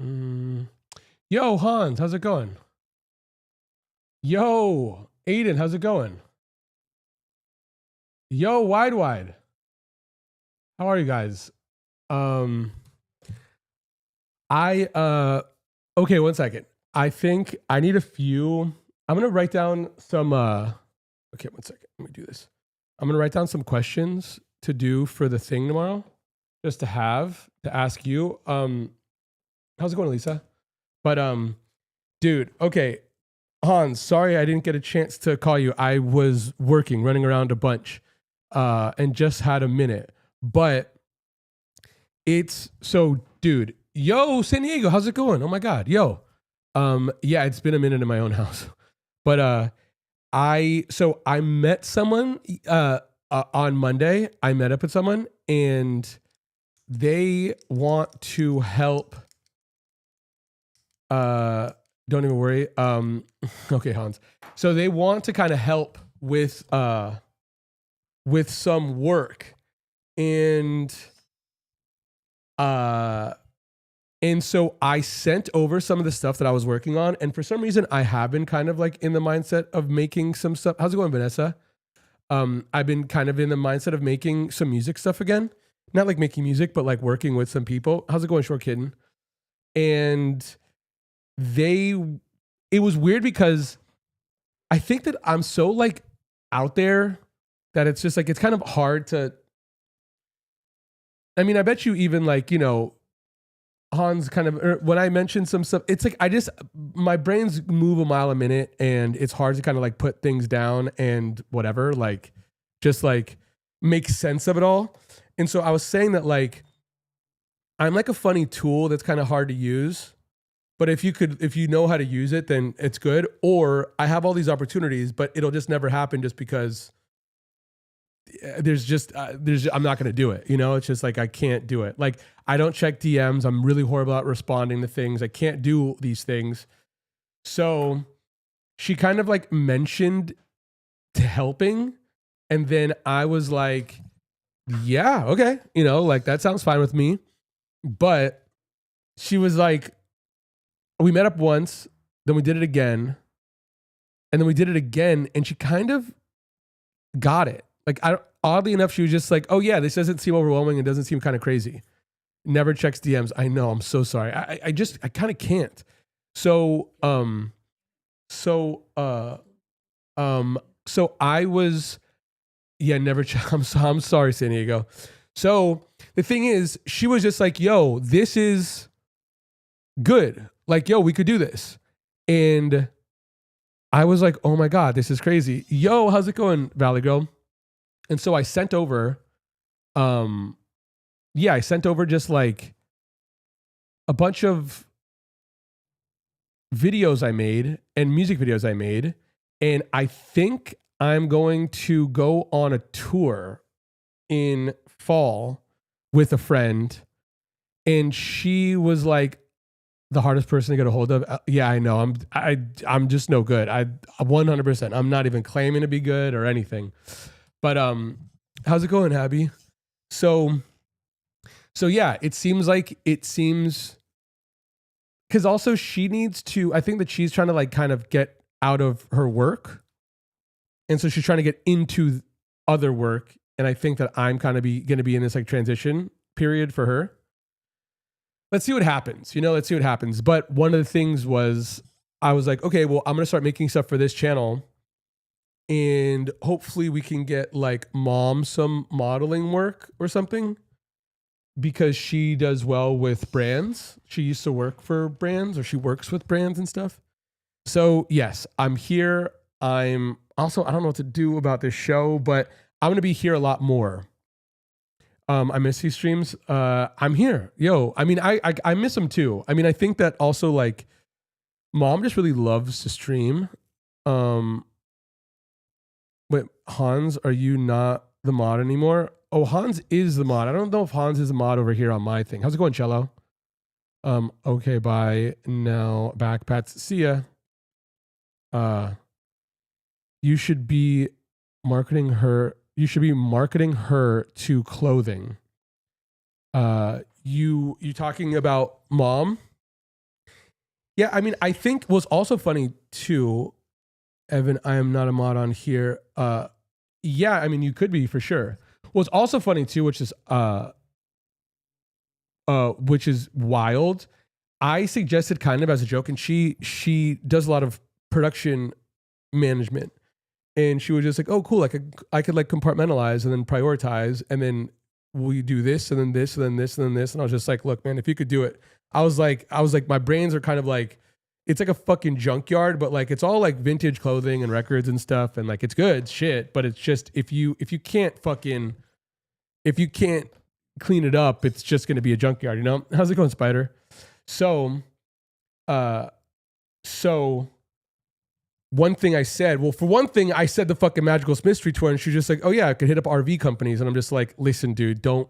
Mm. Yo, Hans, how's it going? Yo, Aiden, how's it going? Yo, Wide Wide, how are you guys? Um, I okay, one second. I think I need a few. I'm gonna write down some. Okay, one second. Let me do this. I'm gonna write down some questions to do for the thing tomorrow, just to have to ask you. How's it going, Lisa? But dude, okay, Hans, sorry I didn't get a chance to call you. I was working, running around a bunch, and just had a minute. But it's so, dude. Yo, San Diego, how's it going? Oh my God, yo. Yeah, it's been a minute in my own house, but I met someone on Monday. I met up with someone, and they want to help. Uh, don't even worry. Okay, Hans. So they want to kind of help with some work, and uh and so I sent over some of the stuff that I was working on, and for some reason I have been kind of like in the mindset of making some stuff. How's it going, Vanessa? I've been kind of in the mindset of making some music stuff again. Not like making music, but like working with some people. How's it going, Short Kitten? And they it was weird because I think that I'm so like out there that it's just like it's kind of hard to. I mean, I bet you even like, Hans kind of when I mentioned some stuff, it's like I just my brains move a mile a minute, and it's hard to kind of like put things down and whatever, like just like make sense of it all. And so I was saying that like I'm like a funny tool that's kind of hard to use, but if you know how to use it, then it's good. Or I have all these opportunities, but it'll just never happen just because I'm not going to do it. It's just like I can't do it. Like I don't check DMs. I'm really horrible at responding to things. I can't do these things. So she kind of like mentioned to helping, and then I was like, yeah, okay, like that sounds fine with me. But she was like, we met up once, then we did it again, and then we did it again, and she kind of got it. Like oddly enough, she was just like, "Oh yeah, this doesn't seem overwhelming. It doesn't seem kind of crazy." Never checks DMs. I know. I'm so sorry. I kind of can't. So so uh so I was never check. I'm sorry, San Diego. So the thing is, she was just like, "Yo, this is good. Like, yo, we could do this," and I was like, "Oh my God, this is crazy." Yo, how's it going, Valley Girl? And so I sent over, um, I sent over just like a bunch of videos I made and music videos I made. And I think I'm going to go on a tour in fall with a friend. And she was like the hardest person to get a hold of. Yeah, I know. I'm just no good. I 100%. I'm not even claiming to be good or anything. But how's it going, Abby? So yeah, it seems because also she needs to. I think that she's trying to like kind of get out of her work, and so she's trying to get into other work. And I think that I'm kind of going to be in this like transition period for her. Let's see what happens. Let's see what happens. But one of the things was I was like, okay, well, I'm going to start making stuff for this channel, and hopefully we can get like mom some modeling work or something, because she does well with brands. She used to work for brands, or she works with brands and stuff. So, yes, I'm here. I'm also, I don't know what to do about this show, but I'm going to be here a lot more. I miss these streams. I'm here. Yo, I mean, I miss them too. I mean, I think that also like mom just really loves to stream. Um, wait, Hans, are you not the mod anymore? Oh, Hans is the mod. I don't know if Hans is a mod over here on my thing. How's it going, Cello? Okay, bye. Now back, Pats. See ya. You should be marketing her. You should be marketing her to clothing. You talking about mom? Yeah, I mean, I think what's also funny too, Evan, I am not a mod on here. Yeah, I mean, you could be for sure. What's also funny too, which is wild. I suggested kind of as a joke, and she does a lot of production management, and she was just like, "Oh, cool! I could like compartmentalize and then prioritize, and then we do this, and then this, and then this, and then this." And I was just like, "Look, man, if you could do it," I was like, my brains are kind of like, it's like a fucking junkyard, but like it's all like vintage clothing and records and stuff, and like it's good shit, but it's just if you can't clean it up, it's just gonna be a junkyard, you know? How's it going, Spider? So, uh, so one thing I said, well, for one thing, I said the fucking Magical Mystery Tour, and she's just like, "Oh yeah, I could hit up RV companies," and I'm just like, "Listen, dude, don't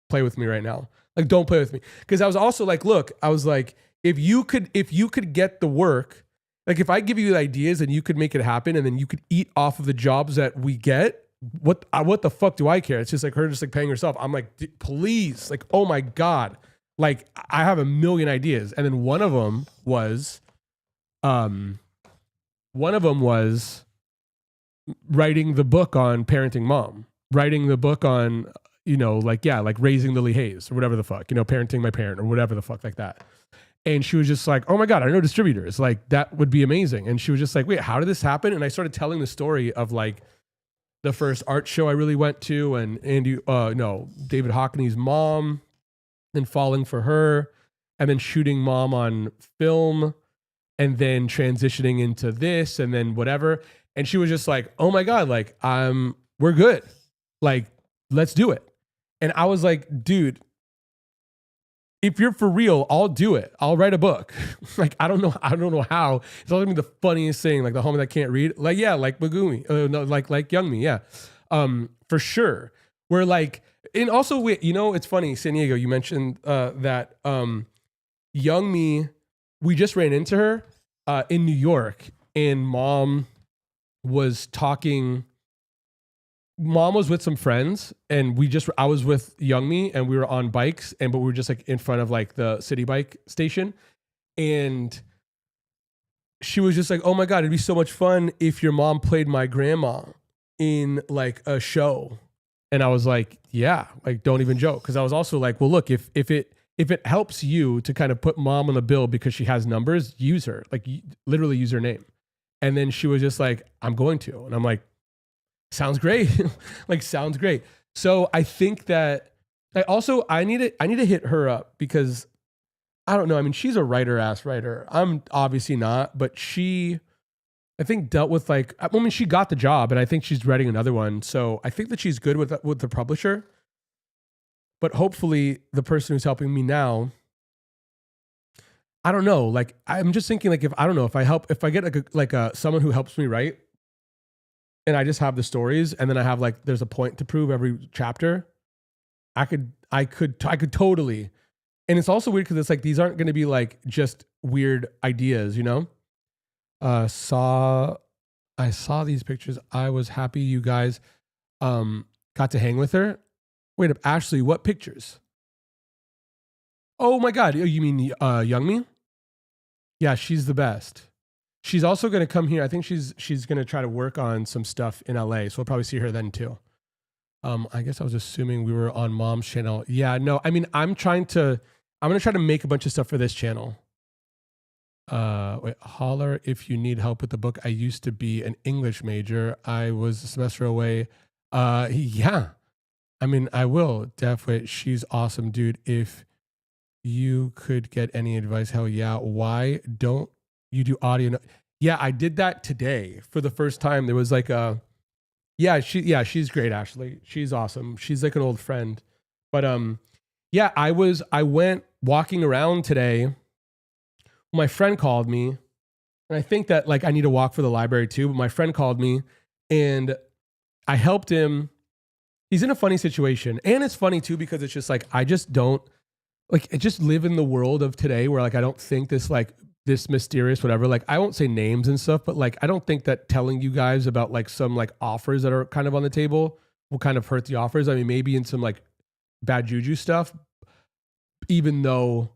play with me right now. Like, don't play with me." Because I was also like, "Look, I was like, if you could get the work, like if I give you the ideas and you could make it happen, and then you could eat off of the jobs that we get, what the fuck do I care?" It's just like her just like paying herself. I'm like, please, like, oh my god, like I have a million ideas, and then one of them was writing the book on parenting mom, writing the book on, like, yeah, like raising Lily Hayes or whatever the fuck, parenting my parent or whatever the fuck like that. And she was just like, "Oh my God, I know distributors. Like, that would be amazing." And she was just like, "Wait, how did this happen?" And I started telling the story of like the first art show I really went to, and David Hockney's mom, and falling for her, and then shooting mom on film, and then transitioning into this, and then whatever. And she was just like, "Oh my God, like, we're good. Like, let's do it." And I was like, "Dude, if you're for real, I'll do it. I'll write a book." Like, I don't know how. It's all gonna be the funniest thing, like the homie that can't read. Like, yeah, like Megumi. No, like Young Me, yeah. For sure. We're like, and also it's funny, San Diego, you mentioned that Young Me, we just ran into her in New York, and mom was with some friends, and I was with Young Me, and we were on bikes, but we were just like in front of like the city bike station, and she was just like, "Oh my God, it'd be so much fun if your mom played my grandma in like a show." And I was like, "Yeah, like, don't even joke." Because I was also like, "Well, look, if it helps you to kind of put mom on the bill because she has numbers, use her, like, literally use her name." And then she was just like, "I'm going to," and I'm like, "Sounds great." Like, sounds great. So I think that I need to hit her up, because I don't know. I mean, she's a writer. I'm obviously not, but I think dealt with like, I mean, she got the job, and I think she's writing another one. So I think that she's good with the publisher, but hopefully the person who's helping me now, I don't know. Like, I'm just thinking, like, if I get like someone who helps me write, and I just have the stories, and then I have like, there's a point to prove every chapter, I could totally. And it's also weird because it's like, these aren't going to be like just weird ideas, I saw these pictures. I was happy you guys got to hang with her. Wait up, Ashley, what pictures? Oh my God, you mean Young Me? Yeah, she's the best. She's also going to come here. I think she's going to try to work on some stuff in LA, so we'll probably see her then too. I guess I was assuming we were on mom's channel. Yeah, no, I mean, I'm going to try to make a bunch of stuff for this channel. Wait, holler if you need help with the book. I used to be an English major. I was a semester away. Yeah, I mean, I will definitely. She's awesome, dude. If you could get any advice, hell yeah. Why don't you do audio? Yeah, I did that today for the first time. There was like she's great, Ashley. She's awesome. She's like an old friend. But yeah, I went walking around today. My friend called me, and I think that like I need to walk for the library too, but my friend called me, and I helped him. He's in a funny situation, and it's funny too because it's just like, I just live in the world of today where like I don't think this mysterious whatever, like, I won't say names and stuff, but like I don't think that telling you guys about like some like offers that are kind of on the table will kind of hurt the offers. I mean, maybe in some like bad juju stuff, even though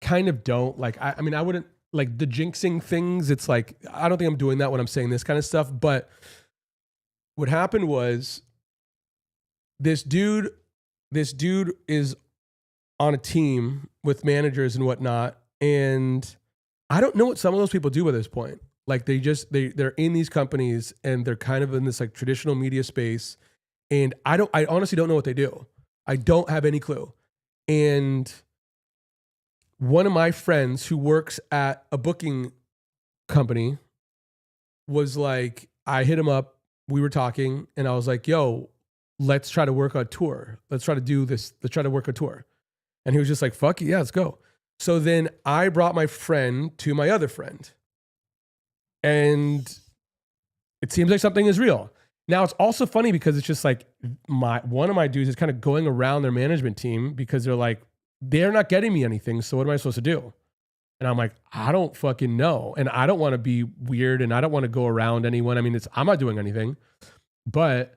kind of don't. Like, I mean, I wouldn't like the jinxing things. It's like, I don't think I'm doing that when I'm saying this kind of stuff. But what happened was this dude is on a team with managers and whatnot. And I don't know what some of those people do at this point. Like they're in these companies and they're kind of in this like traditional media space. And I honestly don't know what they do. I don't have any clue. And one of my friends who works at a booking company was like, I hit him up, we were talking, and I was like, yo, let's try to work on tour. Let's try to do this. Let's try to work a tour. And he was just like, fuck it, yeah, let's go. So then I brought my friend to my other friend. And it seems like something is real. Now it's also funny because it's just like one of my dudes is kind of going around their management team because they're like, they're not getting me anything. So what am I supposed to do? And I'm like, I don't fucking know. And I don't want to be weird and I don't want to go around anyone. I mean, I'm not doing anything, but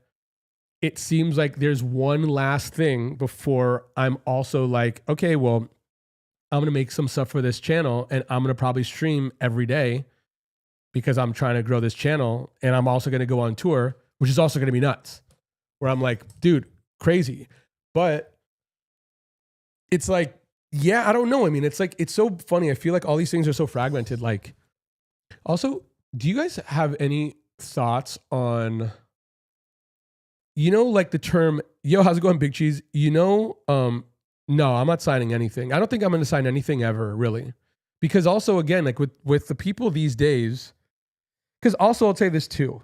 it seems like there's one last thing before I'm also like, okay, well, I'm going to make some stuff for this channel and I'm going to probably stream every day because I'm trying to grow this channel. And I'm also going to go on tour, which is also going to be nuts, where I'm like, dude, crazy. But it's like, yeah, I don't know. I mean, it's like, it's so funny. I feel like all these things are so fragmented. Like, also, do you guys have any thoughts on, you know, like the term, yo, how's it going, Big Cheese? You know, no, I'm not signing anything. I don't think I'm going to sign anything ever, really. Because also, again, like with the people these days, because also I'll say this too.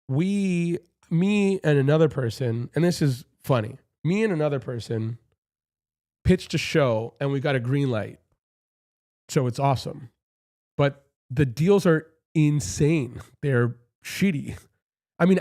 Me and another person, and this is funny, me and another person pitched a show and we got a green light. So it's awesome. But the deals are insane. They're shitty. I mean,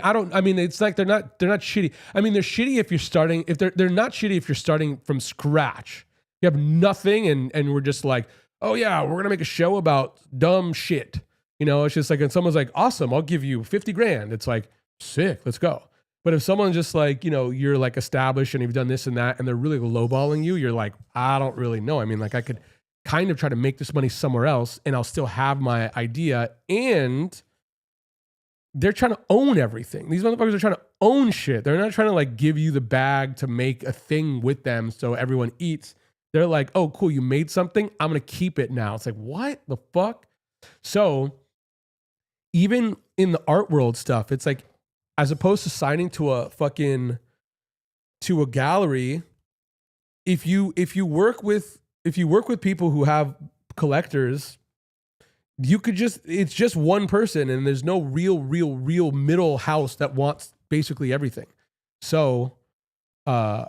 it's like they're not shitty. I mean, they're shitty if you're starting, if they're not shitty if you're starting from scratch. You have nothing and we're just like, oh yeah, we're gonna make a show about dumb shit. You know, it's just like, and someone's like, awesome, I'll give you 50 grand. It's like, sick, let's go. But if someone's just like, you know, you're like established and you've done this and that, and they're really lowballing you, you're like, I don't really know. I mean, like I could kind of try to make this money somewhere else and I'll still have my idea. And they're trying to own everything. These motherfuckers are trying to own shit. They're not trying to like give you the bag to make a thing with them so everyone eats. They're like, oh, cool, you made something. I'm going to keep it now. It's like, what the fuck? So even in the art world stuff, it's like, as opposed to signing to a gallery, if you work with people who have collectors, you could it's just one person and there's no real middle house that wants basically everything. So, yeah,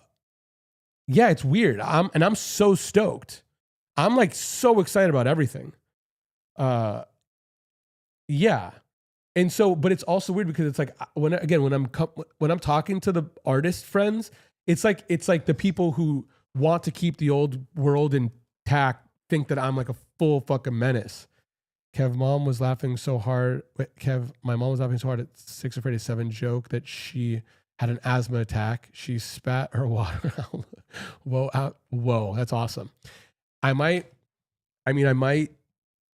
it's weird. I'm so stoked. I'm like so excited about everything. Yeah. And so, but it's also weird because it's like when I'm talking to the artist friends, it's like the people who want to keep the old world intact think that I'm like a full fucking menace. My mom was laughing so hard at 6 Afraid of 7 joke that she had an asthma attack. She spat her water out. Whoa, that's awesome. I might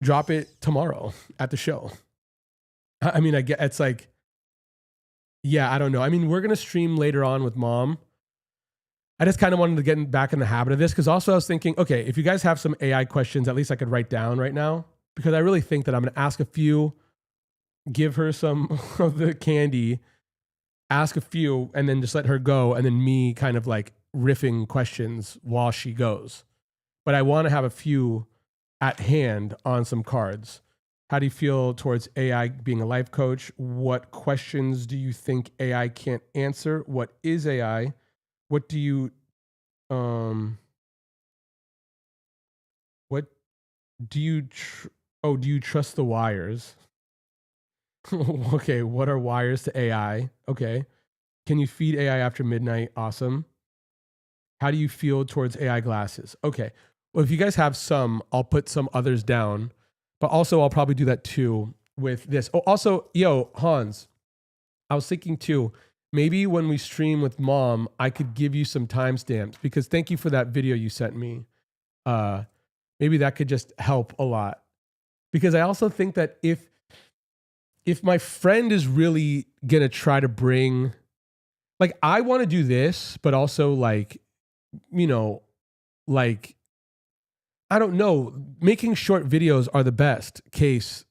drop it tomorrow at the show. I mean, I get, it's like, yeah, I don't know. I mean, we're going to stream later on with mom. I just kind of wanted to get back in the habit of this because also I was thinking, okay, if you guys have some AI questions, at least I could write down right now because I really think that I'm going to ask a few, give her some of the candy, ask a few, and then just let her go. And then me kind of like riffing questions while she goes. But I want to have a few at hand on some cards. How do you feel towards AI being a life coach? What questions do you think AI can't answer? What is AI? What do you, do you trust the wires? Okay, what are wires to AI? Okay. Can you feed AI after midnight? Awesome. How do you feel towards AI glasses? Okay. Well, if you guys have some, I'll put some others down. But also, I'll probably do that too with this. Oh, also, yo, Hans, I was thinking too, maybe when we stream with mom, I could give you some timestamps because thank you for that video you sent me. maybe that could just help a lot. Because I also think that if my friend is really gonna try to bring, like, I want to do this, but also like, you know, like, I don't know, making short videos are the best case.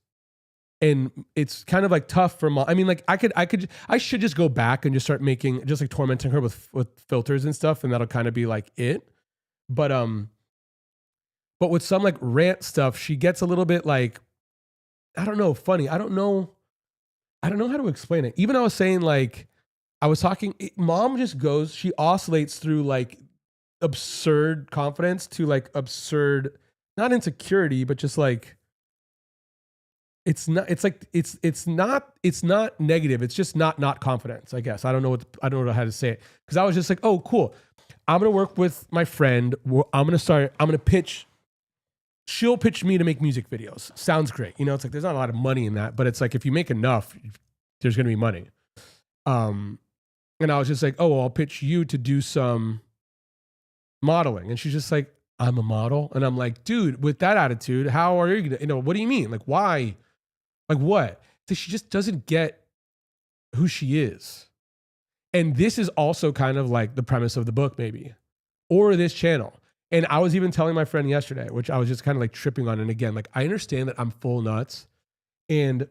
And it's kind of like tough for mom. I mean, like I should just go back and just start making, just like tormenting her with filters and stuff. And that'll kind of be like it. But with some like rant stuff, she gets a little bit like, I don't know, funny. I don't know how to explain it. Even I was saying, like, I was talking, mom just goes, she oscillates through like absurd confidence to like absurd, not insecurity, but just like, it's not, it's like, it's not negative. It's just not confidence, I guess. I don't know how to say it. Cause I was just like, oh, cool. I'm going to work with my friend. I'm going to pitch. She'll pitch me to make music videos. Sounds great. You know, it's like, there's not a lot of money in that, but it's like, if you make enough, there's going to be money. And I was just like, oh, well, I'll pitch you to do some modeling. And she's just like, I'm a model. And I'm like, dude, with that attitude, how are you gonna, what do you mean? Like, why? Like, what? So she just doesn't get who she is. And this is also kind of like the premise of the book, maybe, or this channel. And I was even telling my friend yesterday, which I was just kind of like tripping on. And again, like, I understand that I'm full nuts. And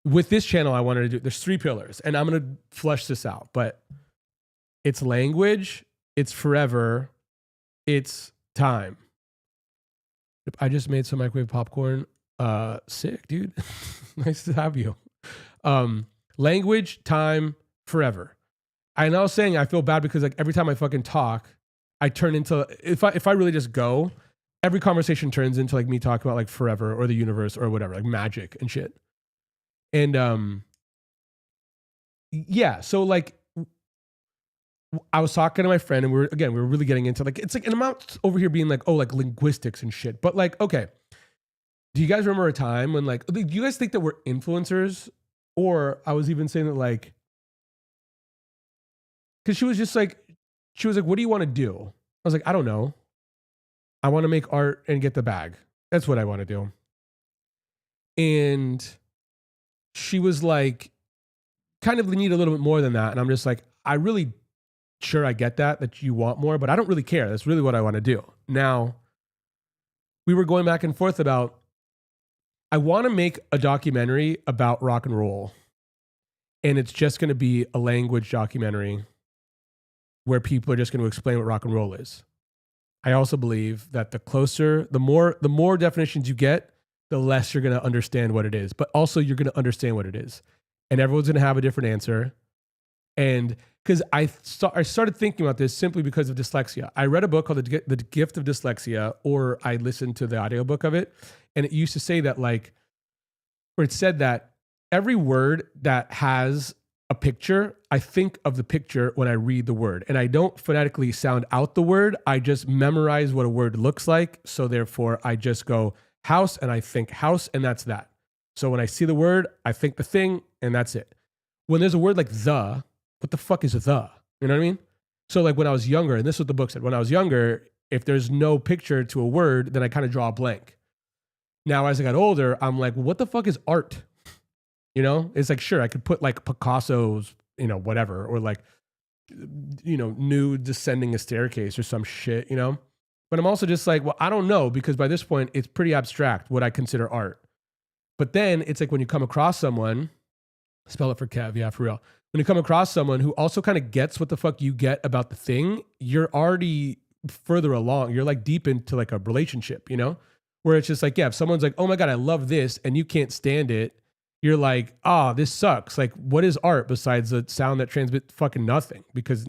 with this channel, I wanted to do, there's 3 pillars, and I'm going to flesh this out, but it's language, it's forever, it's time. I just made some microwave popcorn. Sick, dude. Nice to have you. Language, time, forever. I was saying I feel bad because like every time I fucking talk, I turn into, if I really just go, every conversation turns into like me talking about like forever or the universe or whatever, like magic and shit. And yeah, so like I was talking to my friend, and we were really getting into like, it's like an amount over here being like, oh, like linguistics and shit. But like, okay, do you guys remember a time when like, do you guys think that we're influencers? Or I was even saying that like, because she was like, what do you want to do? I was like, I don't know. I want to make art and get the bag. That's what I want to do. And she was like, kind of need a little bit more than that. And I'm just like, I get that you want more, but I don't really care. That's really what I want to do. Now, we were going back and forth about, I want to make a documentary about rock and roll. And it's just going to be a language documentary where people are just going to explain what rock and roll is. I also believe that the more definitions you get, the less you're going to understand what it is. But also you're going to understand what it is. And everyone's going to have a different answer. And because I started thinking about this simply because of dyslexia. I read a book called The Gift of Dyslexia, or I listened to the audiobook of it. And it used to say that like, where it said that every word that has a picture, I think of the picture when I read the word. And I don't phonetically sound out the word. I just memorize what a word looks like. So therefore I just go house and I think house, and that's that. So when I see the word, I think the thing, and that's it. When there's a word like the, what the fuck is the? You know what I mean? So like when I was younger, and this is what the book said, when I was younger, if there's no picture to a word, then I kind of draw a blank. Now, as I got older, I'm like, well, what the fuck is art? You know, it's like, sure, I could put like Picasso's, whatever, or like, nude descending a staircase or some shit, But I'm also just like, well, I don't know, because by this point, it's pretty abstract what I consider art. But then it's like when you come across someone, spell it for Kev, yeah, for real. When you come across someone who also kind of gets what the fuck you get about the thing, you're already further along. You're like deep into like a relationship, Where it's just like, yeah, if someone's like, oh my God, I love this, and you can't stand it, you're like, oh, this sucks. Like, what is art besides a sound that transmits fucking nothing? Because,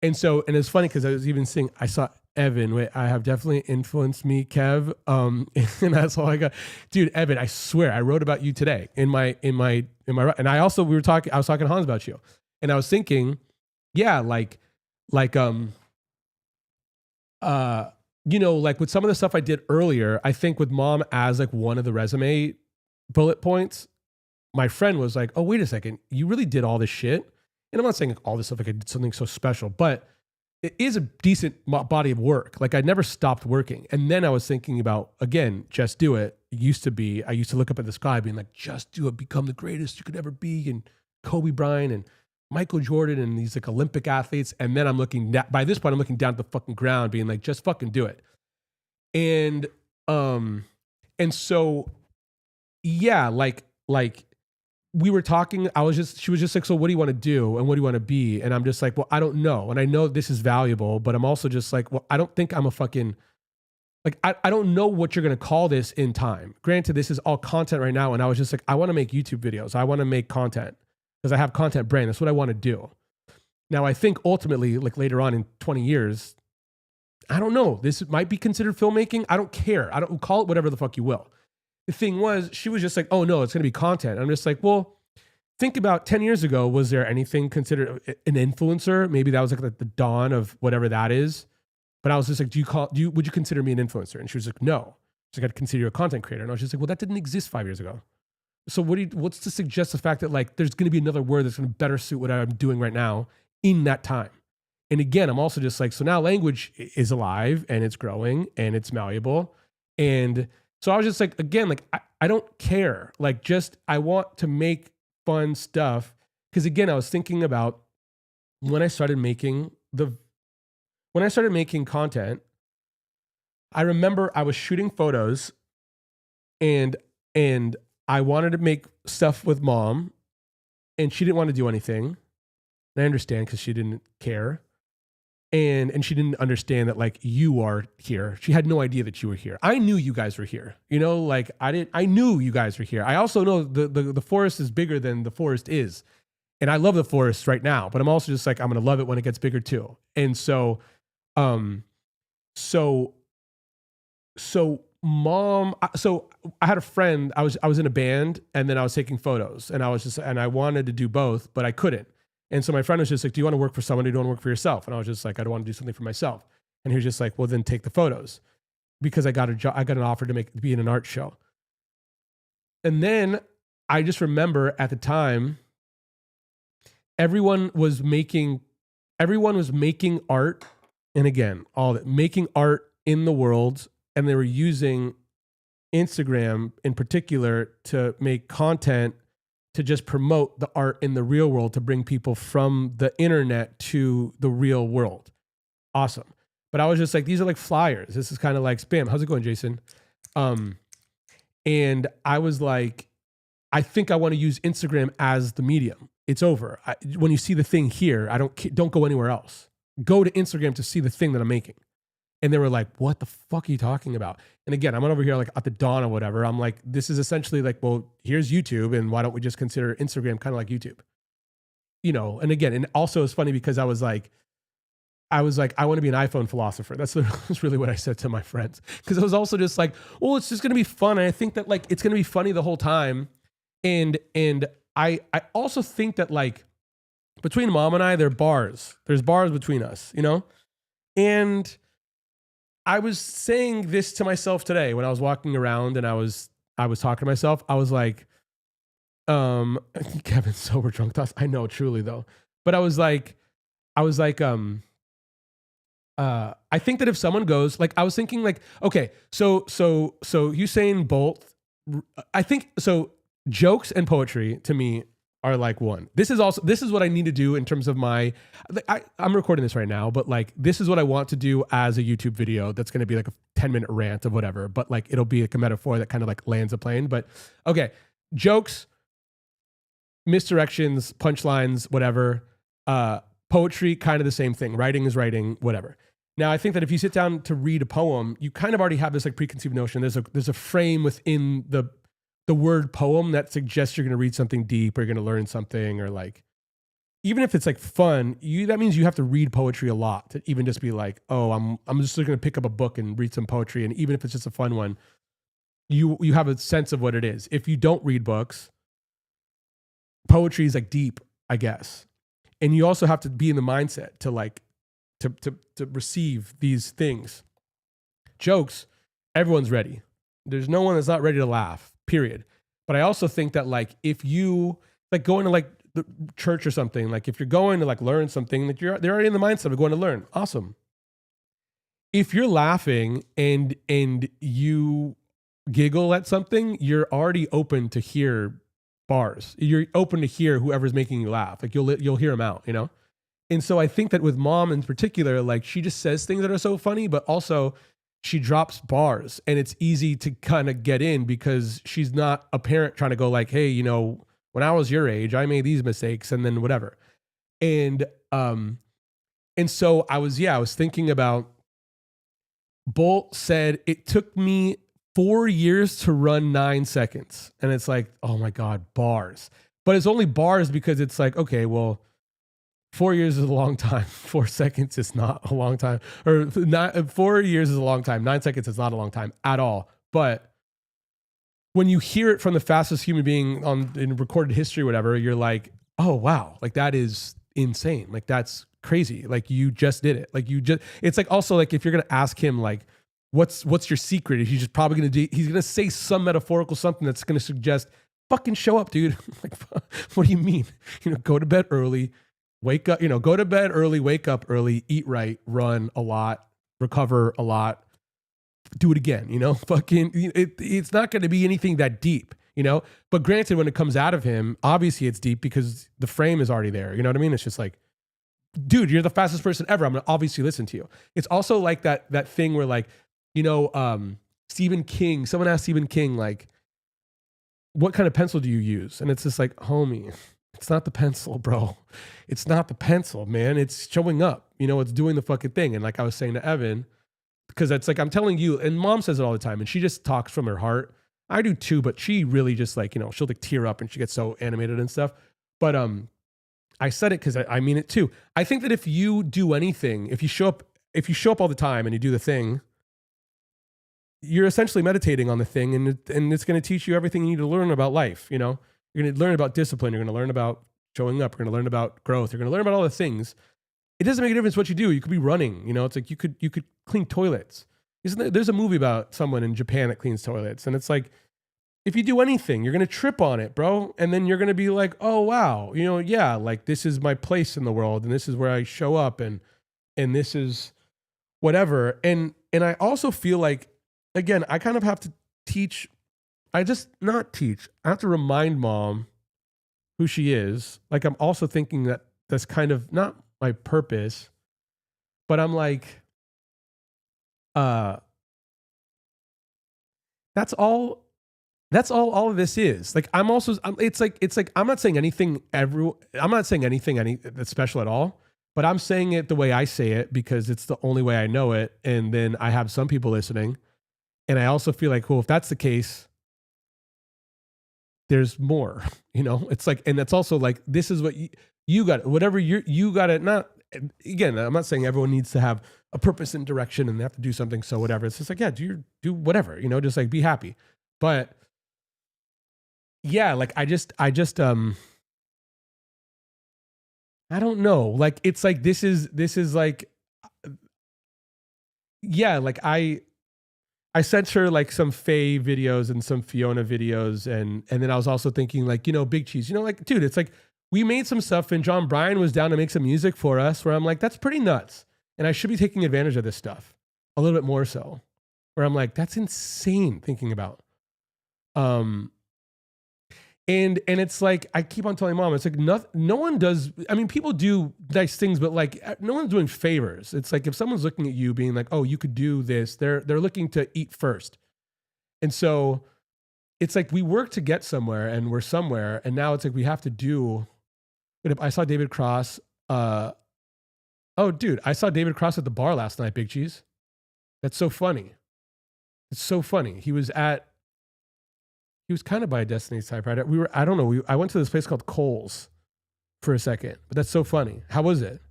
And so, and it's funny because I was even seeing, I saw Evan, wait, I have definitely influenced me, Kev. And that's all I got. Dude, Evan, I swear, I wrote about you today in my, and I was talking to Hans about you. And I was thinking, yeah, like with some of the stuff I did earlier, I think with mom as like one of the resume bullet points, my friend was like, oh, wait a second, you really did all this shit? And I'm not saying like all this stuff, like I did something so special, but it is a decent body of work. Like I never stopped working. And then I was thinking about, again, just do it. It used to be, I used to look up at the sky being like, just do it, become the greatest you could ever be. And Kobe Bryant and Michael Jordan and these like Olympic athletes. And then I'm looking, by this point, I'm looking down at the fucking ground being like, just fucking do it. And so, yeah, like we were talking, she was just like, so what do you want to do? And what do you want to be? And I'm just like, well, I don't know. And I know this is valuable, but I'm also just like, well, I don't think I'm a fucking, like, I don't know what you're going to call this in time. Granted, this is all content right now. And I was just like, I want to make YouTube videos. I want to make content because I have content brain. That's what I want to do. Now, I think ultimately, like later on in 20 years, I don't know, this might be considered filmmaking. I don't care. I don't call it whatever the fuck you will. The thing was, she was just like, oh no, it's going to be content. I'm just like, well, think about 10 years ago, was there anything considered an influencer? Maybe that was like the dawn of whatever that is. But I was just like, would you consider me an influencer? And she was like, no. She's like, I'd consider you a content creator. And I was just like, well, that didn't exist 5 years ago. So what's to suggest the fact that like, there's going to be another word that's going to better suit what I'm doing right now in that time? And again, I'm also just like, so now language is alive and it's growing and it's malleable. And so I was just like, again, like, I don't care. Like, just, I want to make fun stuff. Because again, I was thinking about when I started making content, I remember I was shooting photos and I wanted to make stuff with mom and she didn't want to do anything. And I understand because she didn't care. And she didn't understand that like you are here. She had no idea that you were here. I knew you guys were here. You know, like I knew you guys were here. I also know the forest is bigger than the forest is. And I love the forest right now, but I'm also just like, I'm going to love it when it gets bigger too. And so mom, so I had a friend, I was in a band and then I was taking photos and I wanted to do both, but I couldn't. And so my friend was just like, do you want to work for someone or do you want to work for yourself? And I was just like, I don't want to do something for myself. And he was just like, well, then take the photos because I got an offer to be in an art show. And then I just remember at the time, everyone was making art. And again, making art in the world. And they were using Instagram in particular to make content to just promote the art in the real world, to bring people from the internet to the real world. Awesome. But I was just like, these are like flyers. This is kind of like spam. How's it going, Jason? And I was like, I think I want to use Instagram as the medium. It's over. When you see the thing here, don't go anywhere else. Go to Instagram to see the thing that I'm making. And they were like, what the fuck are you talking about? And again, I'm over here like at the dawn or whatever. I'm like, this is essentially like, well, here's YouTube. And why don't we just consider Instagram kind of like YouTube? You know, and again, and also it's funny because I was like, I want to be an iPhone philosopher. That's really what I said to my friends. Because I was also just like, well, it's just going to be fun. And I think that like, it's going to be funny the whole time. And I also think that like between mom and I, there's bars between us, you know? And I was saying this to myself today when I was walking around and I was talking to myself. I was like, Kevin's sober drunk thoughts. I know, truly though. But I was like, I think that if someone goes, like, I was thinking like, okay, so Usain Bolt, I think, so jokes and poetry to me are like one. This is what I need to do in terms of I'm recording this right now, but like, this is what I want to do as a YouTube video. That's going to be like a 10-minute rant of whatever, but like, it'll be like a metaphor that kind of like lands a plane. But okay, jokes, misdirections, punchlines, whatever, poetry, kind of the same thing. Writing is writing, whatever. Now, I think that if you sit down to read a poem, you kind of already have this like preconceived notion. There's a frame within the word poem that suggests you're going to read something deep or you're going to learn something, or like, even if it's like fun, that means you have to read poetry a lot to even just be like, oh, I'm just going to pick up a book and read some poetry. And even if it's just a fun one, you have a sense of what it is. If you don't read books, poetry is like deep, I guess. And you also have to be in the mindset to like, to receive these things. Jokes, everyone's ready. There's no one that's not ready to laugh, period. But I also think that like, if you like going to like the church or something, like if you're going to like learn something, like they're already in the mindset of going to learn. Awesome. If you're laughing and you giggle at something, you're already open to hear bars. You're open to hear whoever's making you laugh. Like you'll hear them out, you know? And so I think that with mom in particular, like she just says things that are so funny, but also she drops bars and it's easy to kind of get in because she's not a parent trying to go like, hey, you know, when I was your age, I made these mistakes and then whatever. And so I was thinking about Bolt said it took me 4 years to run 9 seconds. And it's like, oh my God, bars. But it's only bars because it's like, okay, well, 4 years is a long time. 4 seconds is not a long time. Or 4 years is a long time. 9 seconds is not a long time at all. But when you hear it from the fastest human being in recorded history, or whatever, you're like, oh wow, like that is insane. Like that's crazy. Like you just did it. Like it's like also like if you're gonna ask him like, what's your secret? He's just probably he's gonna say some metaphorical something that's gonna suggest, fucking show up, dude. Like, what do you mean? You know, go to bed early. Wake up, you know, go to bed early, wake up early, eat right, run a lot, recover a lot, do it again, you know, it's not going to be anything that deep, you know, but granted, when it comes out of him, obviously it's deep because the frame is already there. You know what I mean? It's just like, dude, you're the fastest person ever. I'm going to obviously listen to you. It's also like that thing where like, you know, Stephen King, someone asked Stephen King, like, what kind of pencil do you use? And it's just like, homie, it's not the pencil, bro. It's not the pencil, man. It's showing up. You know, it's doing the fucking thing. And like I was saying to Evan, because it's like I'm telling you, and mom says it all the time, and she just talks from her heart. I do too, but she really just like, you know, she'll like tear up and she gets so animated and stuff. But I said it because I mean it too. I think that if you do anything, if you show up all the time and you do the thing, you're essentially meditating on the thing, and it's going to teach you everything you need to learn about life. You know, you're going to learn about discipline. You're going to learn about showing up. You're going to learn about growth. You're going to learn about all the things. It doesn't make a difference what you do. You could be running. You know, it's like you could clean toilets. There's a movie about someone in Japan that cleans toilets, and it's like if you do anything, you're going to trip on it, bro, and then you're going to be like, oh wow, you know, yeah, like this is my place in the world, and this is where I show up, and this is whatever. And I also feel like, again, I kind of have to teach. I have to remind mom who she is. Like I'm also thinking that that's kind of not my purpose, but I'm like, that's all of this is. Like it's like I'm not saying anything that's special at all, but I'm saying it the way I say it because it's the only way I know it. And then I have some people listening, and I also feel like, well, if that's the case, there's more, you know. It's like, and it's also like, this is what you got, whatever you got it. Not, again, I'm not saying everyone needs to have a purpose and direction and they have to do something. So whatever, it's just like, yeah, do whatever, you know, just like be happy. But yeah, like I just, I don't know. Like, it's like, this is like, yeah, like I sent her like some Faye videos and some Fiona videos. And then I was also thinking like, you know, Big Cheese, you know, like, dude, it's like, we made some stuff and John Bryan was down to make some music for us where I'm like, that's pretty nuts. And I should be taking advantage of this stuff a little bit more so, where I'm like, that's insane thinking about. And it's like, I keep on telling mom, it's like, no one does. I mean, people do nice things, but like no one's doing favors. It's like if someone's looking at you being like, oh, you could do this, they're looking to eat first. And so it's like we work to get somewhere and we're somewhere. And now it's like we have to do. I saw David Cross. Oh, dude, I saw David Cross at the bar last night, Big Cheese. That's so funny. It's so funny. He was kind of by a Destiny's typewriter. I don't know. I went to this place called Cole's for a second, but that's so funny. How was it?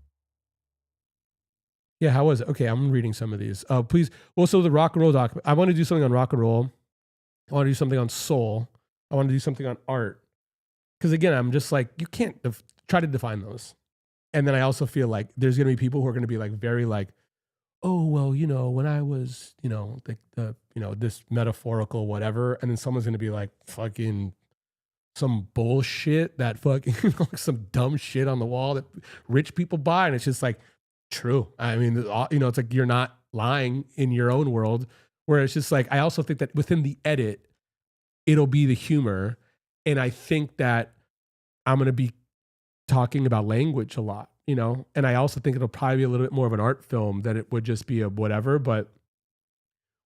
Yeah, how was it? Okay, I'm reading some of these. Please. Well, so the rock and roll doc. I want to do something on rock and roll. I want to do something on soul. I want to do something on art. Because again, I'm just like, you can't try to define those. And then I also feel like there's going to be people who are going to be like very like, oh, well, you know, when I was, you know, the you know, this metaphorical whatever. And then someone's going to be like, fucking some bullshit that fucking some dumb shit on the wall that rich people buy, and it's just like true. I mean, it's like you're not lying in your own world. Where it's just like I also think that within the edit, it'll be the humor, and I think that I'm gonna be talking about language a lot, and I also think it'll probably be a little bit more of an art film than it would just be a whatever. But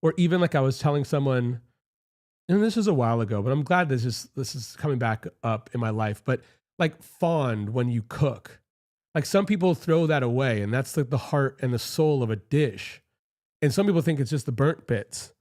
or even like I was telling someone, and this was a while ago, but I'm glad this is coming back up in my life. But like fond when you cook, like some people throw that away, and that's like the heart and the soul of a dish. And some people think it's just the burnt bits,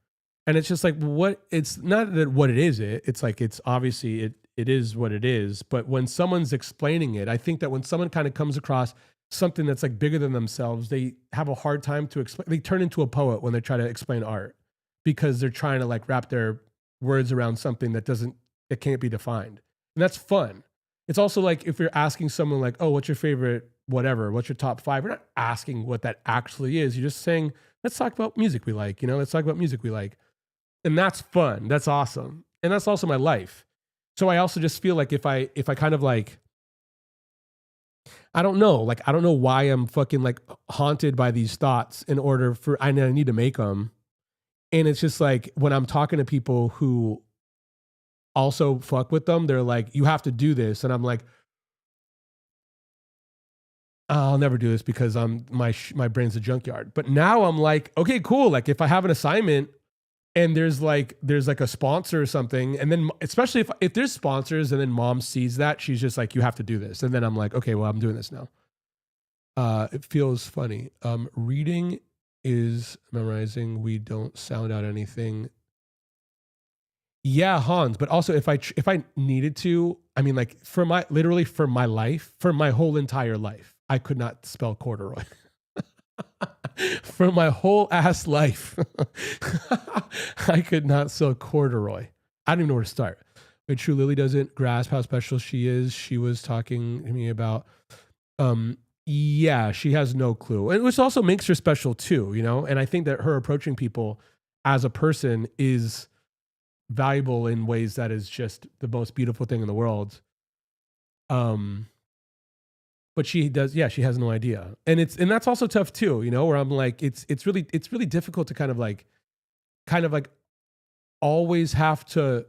and it's just like what it's not that what it is. It's like it's obviously it is what it is. But when someone's explaining it, I think that when someone kind of comes across something that's like bigger than themselves, they have a hard time to explain. They turn into a poet when they try to explain art because they're trying to like wrap their words around something that can't be defined. And that's fun. It's also like if you're asking someone like, oh, what's your favorite whatever? What's your top 5? We're not asking what that actually is. You're just saying, let's talk about music we like, let's talk about music we like. And that's fun. That's awesome. And that's also my life. So I also just feel like if I kind of like, I don't know why I'm fucking like haunted by these thoughts I need to make them. And it's just like when I'm talking to people who also fuck with them, they're like, you have to do this. And I'm like, I'll never do this because my brain's a junkyard. But now I'm like, okay, cool. Like if I have an assignment and there's like a sponsor or something, and then especially if there's sponsors and then mom sees that, she's just like, you have to do this. And then I'm like, okay, well, I'm doing this now. It feels funny. Reading is memorizing. We don't sound out anything. Yeah, Hans. But also, if I needed to, I mean, like for my life, for my whole entire life, I could not spell corduroy. For my whole ass life, I could not spell corduroy. I don't even know where to start. But True Lily doesn't grasp how special she is. She was talking to me about, yeah, she has no clue. And which also makes her special too, And I think that her approaching people as a person is valuable in ways that is just the most beautiful thing in the world. But she does, yeah, she has no idea. And that's also tough too, where I'm like, it's really difficult to kind of like always have to,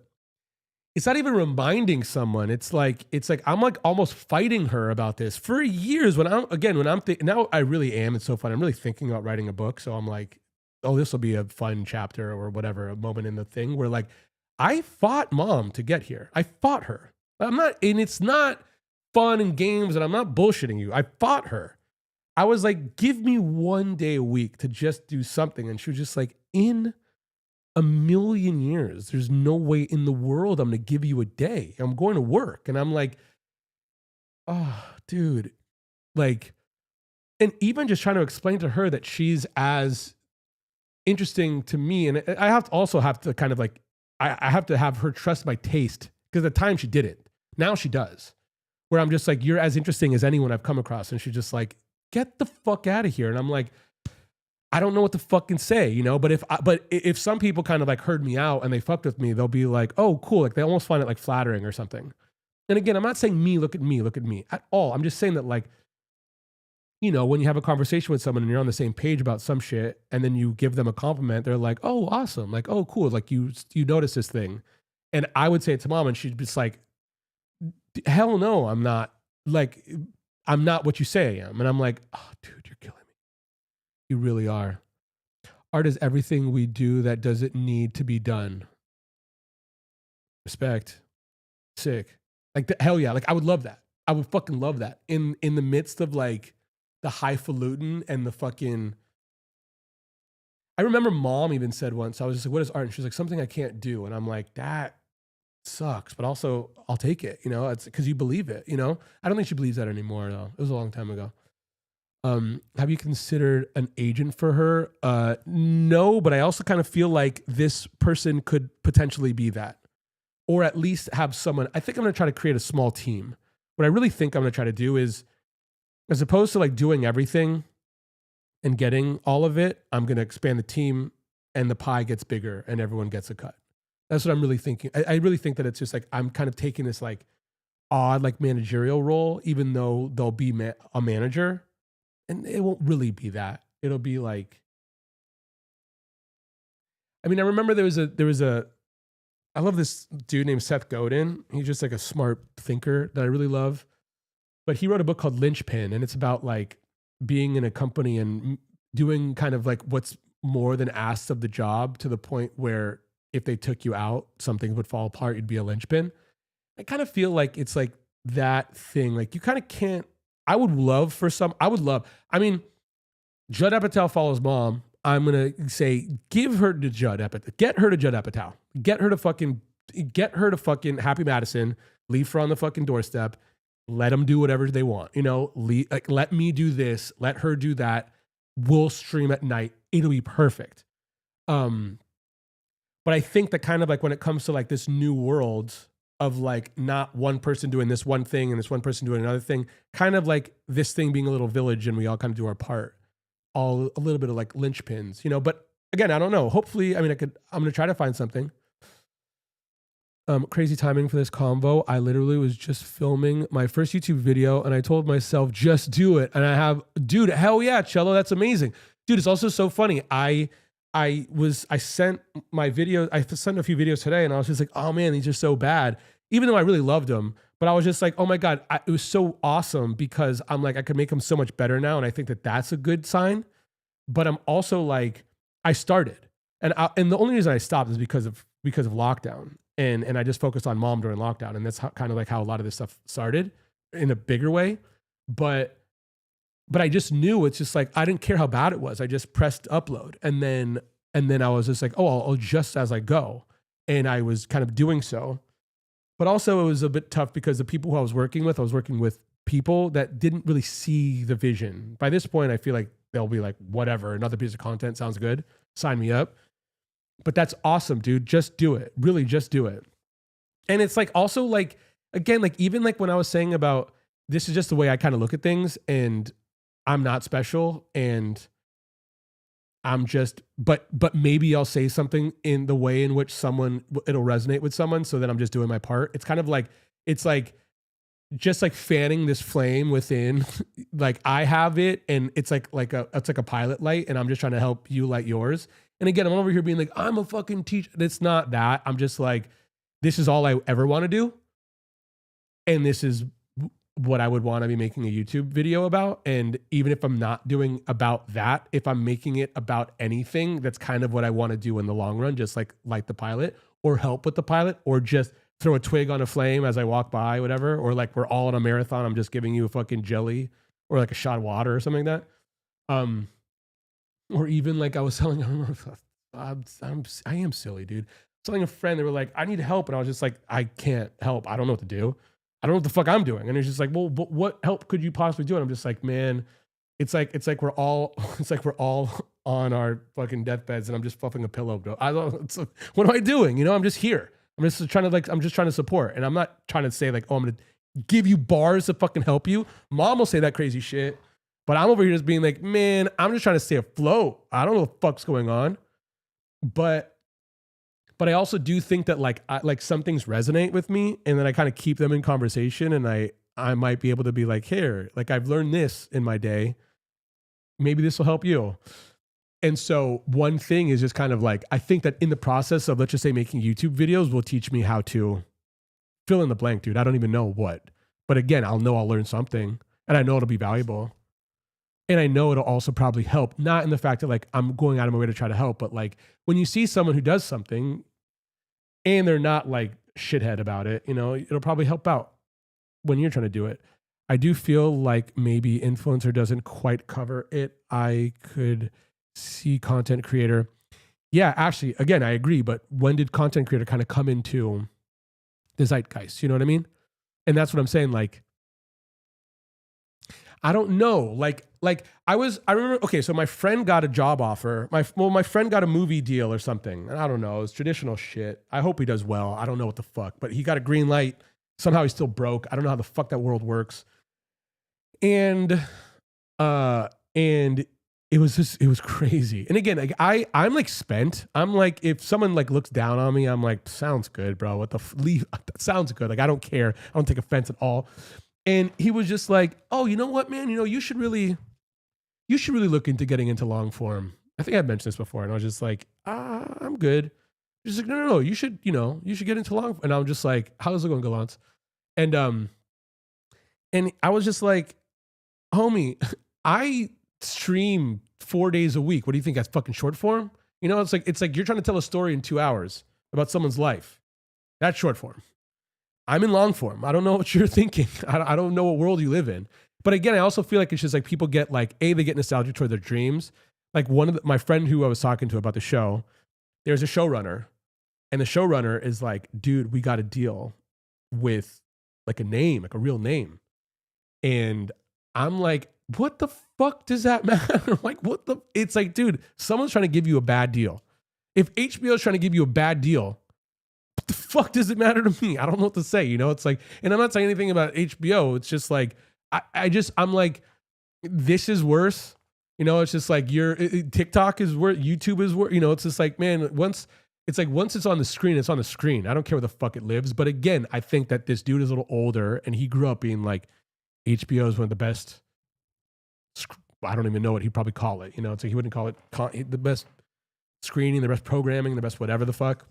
it's not even reminding someone. It's like I'm like almost fighting her about this for years now I really am. It's so fun. I'm really thinking about writing a book. So I'm like, oh, this will be a fun chapter or whatever, a moment in the thing where like, I fought mom to get here. I fought her. And it's not fun and games, and I'm not bullshitting you. I fought her. I was like, give me one day a week to just do something. And she was just like, in a million years, there's no way in the world I'm going to give you a day. I'm going to work. And I'm like, oh, dude. Like, and even just trying to explain to her that she's as interesting to me. And I have to kind of like, I have to have her trust my taste, because at the time she didn't. Now she does. Where I'm just like, you're as interesting as anyone I've come across. And she's just like, get the fuck out of here. And I'm like, I don't know what to fucking say, But if some people kind of like heard me out and they fucked with me, they'll be like, oh, cool. Like they almost find it like flattering or something. And again, I'm not saying look at me at all. I'm just saying that like, when you have a conversation with someone and you're on the same page about some shit, and then you give them a compliment, they're like, oh, awesome. Like, oh, cool. Like you notice this thing. And I would say it to mom, and she'd be just like, hell no, I'm not. Like, I'm not what you say I am. And I'm like, oh, dude, you're killing me. You really are. Art is everything we do that doesn't need to be done. Respect. Sick. Like, hell yeah. Like, I would love that. I would fucking love that. In the midst of like the highfalutin and the fucking. I remember mom even said once, I was just like, what is art? And she's like, something I can't do. And I'm like, that sucks, but also I'll take it, it's because you believe it, I don't think she believes that anymore though. It was a long time ago. Have you considered an agent for her? No, but I also kind of feel like this person could potentially be that, or at least have someone. I think I'm going to try to create a small team. What I really think I'm going to try to do is, as opposed to like doing everything and getting all of it, I'm going to expand the team, and the pie gets bigger and everyone gets a cut. That's what I'm really thinking. I really think that it's just like I'm kind of taking this like odd like managerial role, even though they'll be a manager, and it won't really be that. It'll be like, I mean, I remember there was a I love this dude named Seth Godin. He's just like a smart thinker that I really love. But he wrote a book called Lynchpin, and it's about like being in a company and doing kind of like what's more than asked of the job, to the point where if they took you out, something would fall apart. You'd be a linchpin. I kind of feel like it's like that thing. Like you kind of can't. I would love for some. I would love. I mean, Judd Apatow follows mom. I'm gonna say give her to Judd Apatow. Get her to Judd Apatow. Get her to fucking Happy Madison. Leave her on the fucking doorstep. Let them do whatever they want. You know, like let me do this. Let her do that. We'll stream at night. It'll be perfect. But I think that kind of like when it comes to like this new world of like not one person doing this one thing and this one person doing another thing, kind of like this thing being a little village and we all kind of do our part, all a little bit of like linchpins, you know. But again, I don't know. Hopefully, I mean, I'm going to try to find something. Crazy timing for this convo. I literally was just filming my first YouTube video and I told myself, just do it. And I have, dude, hell yeah, Cello, that's amazing. Dude, it's also so funny. I sent my video, I sent a few videos today and I was just like, oh man, these are so bad. Even though I really loved them, but I was just like, oh my God, it was so awesome because I'm like, I could make them so much better now. And I think that that's a good sign. But I'm also like, I started. And the only reason I stopped is because of lockdown. And I just focused on mom during lockdown. And that's kind of like how a lot of this stuff started in a bigger way. But I just knew, it's just like, I didn't care how bad it was. I just pressed upload. And then I was just like, oh, I'll adjust as I go. And I was kind of doing so. But also it was a bit tough because the people who I was working with people that didn't really see the vision. By this point, I feel like they'll be like, whatever, another piece of content sounds good. Sign me up. But that's awesome, dude. Just do it. Really, just do it. And it's like also like, again, like even like when I was saying about this is just the way I kind of look at things and I'm not special and I'm just, but maybe I'll say something in the way in which it'll resonate with someone so that I'm just doing my part. It's kind of like, it's like just like fanning this flame within, like I have it and it's like a pilot light and I'm just trying to help you light yours. And again, I'm over here being like, I'm a fucking teacher. It's not that. I'm just like, this is all I ever want to do. And this is what I would want to be making a YouTube video about. And even if I'm not doing about that, if I'm making it about anything, that's kind of what I want to do in the long run, just like light the pilot or help with the pilot or just throw a twig on a flame as I walk by, whatever. Or like we're all in a marathon. I'm just giving you a fucking jelly or like a shot of water or something like that. Or even like I was telling, I am silly, dude. Telling a friend, they were like, I need help. And I was just like, I can't help. I don't know what to do. I don't know what the fuck I'm doing. And it's just like, well, what help could you possibly do? And I'm just like, man, it's like we're all on our fucking deathbeds and I'm just fluffing a pillow, bro. What am I doing? You know, I'm just here. I'm just trying to support. And I'm not trying to say like, oh, I'm going to give you bars to fucking help you. Mom will say that crazy shit. But I'm over here just being like, man, I'm just trying to stay afloat. I don't know what the fuck's going on. But I also do think that like some things resonate with me and then I kind of keep them in conversation and I might be able to be like, here, like I've learned this in my day. Maybe this will help you. And so one thing is just kind of like, I think that in the process of, let's just say, making YouTube videos will teach me how to fill in the blank, dude. I don't even know what. But again, I'll learn something and I know it'll be valuable. And I know it'll also probably help, not in the fact that like I'm going out of my way to try to help, but like when you see someone who does something and they're not like shithead about it, you know, it'll probably help out when you're trying to do it. I do feel like maybe influencer doesn't quite cover it. I could see content creator. Yeah, actually, again, I agree. But when did content creator kind of come into the zeitgeist? You know what I mean? And that's what I'm saying. Like, I don't know. Like I remember, okay, so my friend got a job offer. My friend got a movie deal or something. And I don't know. It's traditional shit. I hope he does well. I don't know what the fuck, but he got a green light. Somehow he's still broke. I don't know how the fuck that world works. And it was crazy. And again, like I'm like spent. I'm like, if someone like looks down on me, I'm like, sounds good, bro. What the leave? Sounds good. Like, I don't care. I don't take offense at all. And he was just like, oh, you know what, man? You should really look into getting into long form. I think I've mentioned this before. And I was just like, I'm good. He's like, no, you should get into long. And I'm just like, how's it going, Gallant? And I was just like, homie, I stream 4 days a week. What do you think? That's fucking short form? It's like you're trying to tell a story in 2 hours about someone's life. That's short form. I'm in long form. I don't know what you're thinking. I don't know what world you live in. But again, I also feel like it's just like people get like, they get nostalgic toward their dreams. Like my friend who I was talking to about the show, there's a showrunner. And the showrunner is like, dude, we got to deal with like a name, like a real name. And I'm like, what the fuck does that matter? Like, it's like, dude, someone's trying to give you a bad deal. If HBO is trying to give you a bad deal, what the fuck does it matter to me? I don't know what to say. It's like, and I'm not saying anything about HBO. It's just like, I'm like, this is worse. It's just like TikTok is worse. YouTube is worse. It's just like, man, once it's on the screen, it's on the screen. I don't care where the fuck it lives. But again, I think that this dude is a little older and he grew up being like, HBO is one of the best. I don't even know what he'd probably call it. It's like he wouldn't call it the best screening, the best programming, the best whatever the fuck.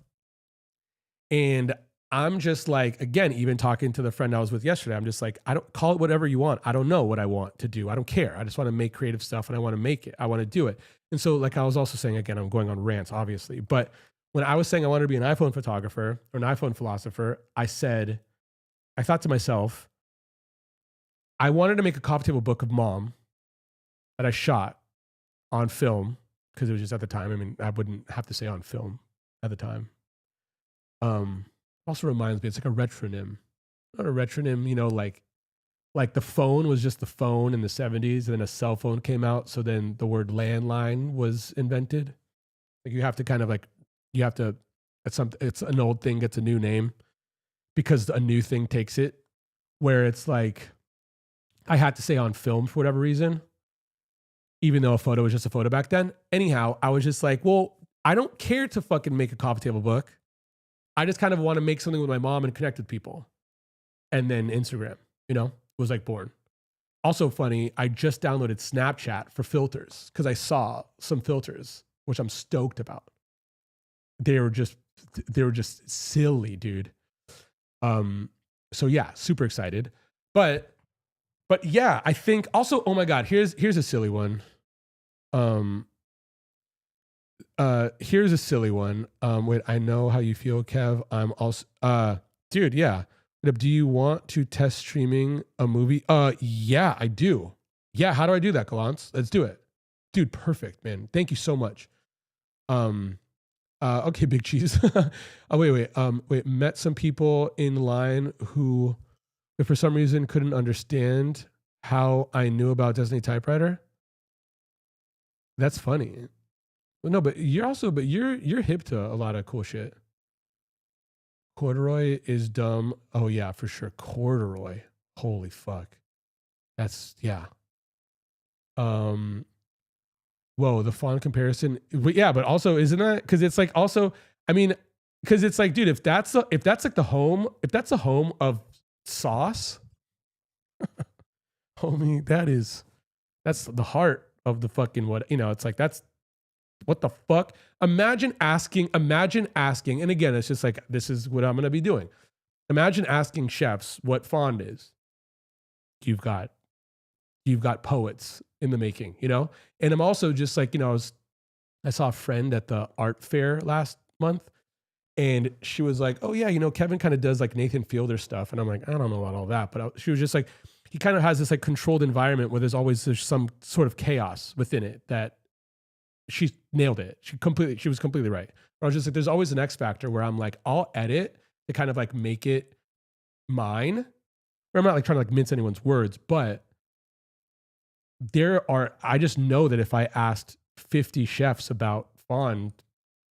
And I'm just like, again, even talking to the friend I was with yesterday, I'm just like, I don't call it whatever you want. I don't know what I want to do. I don't care. I just want to make creative stuff and I want to make it. I want to do it. And so like I was also saying, again, I'm going on rants, obviously. But when I was saying I wanted to be an iPhone photographer or an iPhone philosopher, I thought to myself, I wanted to make a coffee table book of Mom that I shot on film because it was just at the time. I mean, I wouldn't have to say on film at the time. Also reminds me, it's like a retronym. Not a retronym, like the phone was just the phone in the 70s, and then a cell phone came out. So then the word landline was invented. Like you have to it's an old thing gets a new name because a new thing takes it, where it's like, I had to say on film for whatever reason, even though a photo was just a photo back then. Anyhow, I was just like, well, I don't care to fucking make a coffee table book. I just kind of want to make something with my mom and connect with people. And then Instagram, was like born. Also funny, I just downloaded Snapchat for filters because I saw some filters, which I'm stoked about. They were just silly, dude. So yeah, super excited. But yeah, I think also, oh my God, here's a silly one. Here's a silly one. Wait, I know how you feel, Kev. I'm also, dude, yeah. Do you want to test streaming a movie? Yeah, I do. Yeah, how do I do that, Gallant? Let's do it. Dude, perfect, man. Thank you so much. Okay, Big Cheese. Oh, wait. Met some people in line who, if for some reason couldn't understand how I knew about Destiny Typewriter. That's funny. No, but you're hip to a lot of cool shit. Corduroy is dumb. Oh yeah, for sure. Corduroy. Holy fuck. That's yeah. Whoa, the font comparison. But yeah, but also isn't that because it's like also, I mean, because it's like, dude, if that's like the home, if that's the home of sauce, homie, that's the heart of the fucking what, it's like that's what the fuck? Imagine asking, and again, it's just like, this is what I'm going to be doing. Imagine asking chefs what fond is. You've got poets in the making, And I'm also just like, I saw a friend at the art fair last month and she was like, oh yeah, Kevin kind of does like Nathan Fielder stuff. And I'm like, I don't know about all that. But she was just like, he kind of has this like controlled environment where there's some sort of chaos within it that she nailed it. She was completely right. I was just like, there's always an X factor where I'm like, I'll edit to kind of like make it mine. Or I'm not like trying to like mince anyone's words, but I just know that if I asked 50 chefs about fond,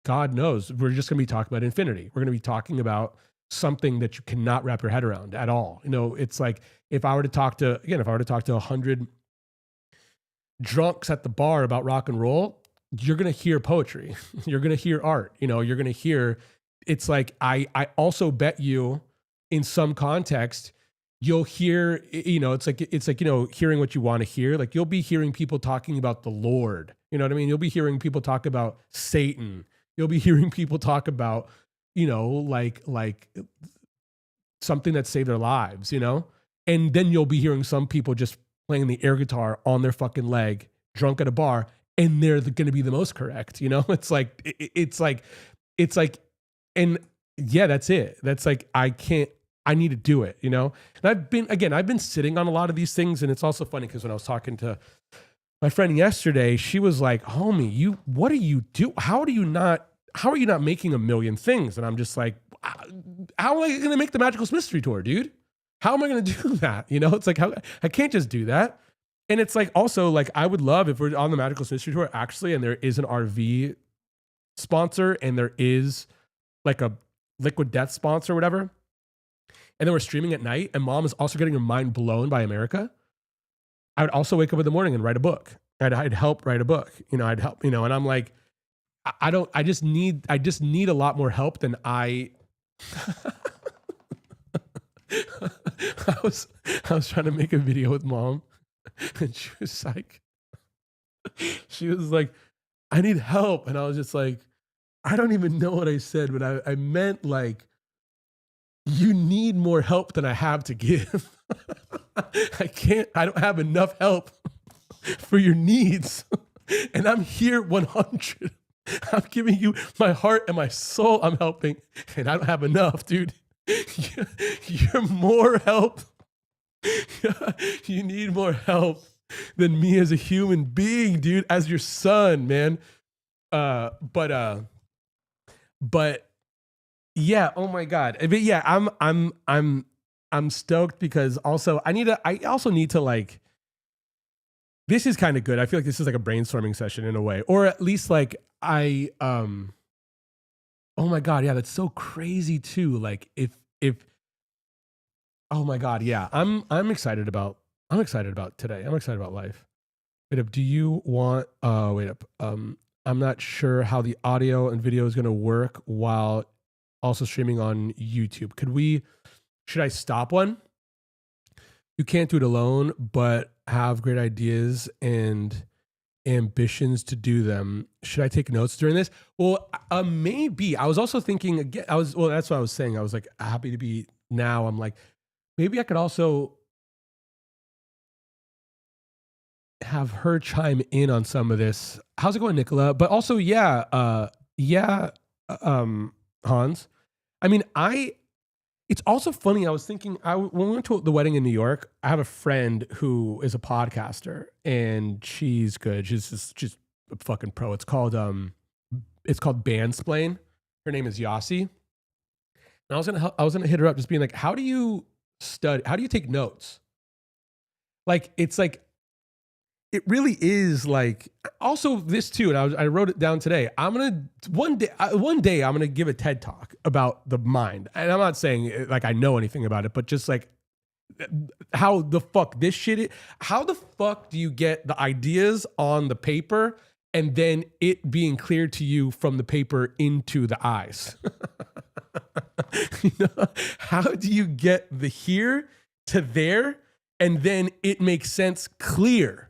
God knows, we're just going to be talking about infinity. We're going to be talking about something that you cannot wrap your head around at all. It's like, if I were to talk to 100 drunks at the bar about rock and roll, you're going to hear poetry. You're going to hear art. You know, you're going to hear, it's like, I also bet you in some context, you'll hear, you know, it's like, you know, hearing what you want to hear. Like you'll be hearing people talking about the Lord. You know what I mean? You'll be hearing people talk about Satan. You'll be hearing people talk about, you know, like something that saved their lives, you know? And then you'll be hearing some people just playing the air guitar on their fucking leg, drunk at a bar, and they're going to be the most correct, you know? It's like, and yeah, that's it. That's like, I need to do it, you know? And I've been sitting on a lot of these things, and it's also funny because when I was talking to my friend yesterday, she was like, homie, what do you do? How are you not making a million things? And I'm just like, how am I going to make the Magical Mystery Tour, dude? How am I going to do that? You know, it's like, I can't just do that. And it's like, also like, I would love if we're on the Magical Mystery Tour actually, and there is an RV sponsor and there is like a Liquid Death sponsor or whatever. And then we're streaming at night and mom is also getting her mind blown by America. I would also wake up in the morning and write a book. I'd help write a book, you know, I'd help, you know, and I'm like, I just need a lot more help than I was trying to make a video with mom and she was like, I need help. And I was just like, I don't even know what I said, but I meant like, you need more help than I have to give. I don't have enough help for your needs. And I'm here 100. I'm giving you my heart and my soul. I'm helping, and I don't have enough, dude. You're more help. You need more help than me as a human being, dude, as your son, man. But yeah, oh my God. But yeah, I'm stoked because also I also need to like, this is kind of good. I feel like this is like a brainstorming session in a way, or at least like oh my God. Yeah. That's so crazy too. Like if, oh my God. Yeah. I'm excited about today. I'm excited about life. Wait up. Do you want, wait up. I'm not sure how the audio and video is going to work while also streaming on YouTube. Should I stop one? You can't do it alone, but have great ideas and ambitions to do them. Should I take notes during this? Well, maybe. I was also thinking again, that's what I was saying. I was like, happy to be now. I'm like, maybe I could also have her chime in on some of this. How's it going, Nicola? But also, Hans. I mean, it's also funny. I was thinking, when we went to the wedding in New York, I have a friend who is a podcaster and she's good. She's a fucking pro. It's called Bandsplain. Her name is Yasi. And I was gonna hit her up just being like, how do you study? How do you take notes? Like, it's like, it really is like, also this too, and I wrote it down today. One day I'm gonna give a TED talk about the mind, and I'm not saying like I know anything about it, but just like how the fuck this shit is. How the fuck do you get the ideas on the paper and then it being clear to you from the paper into the eyes? You know, how do you get the here to there and then it makes sense clear?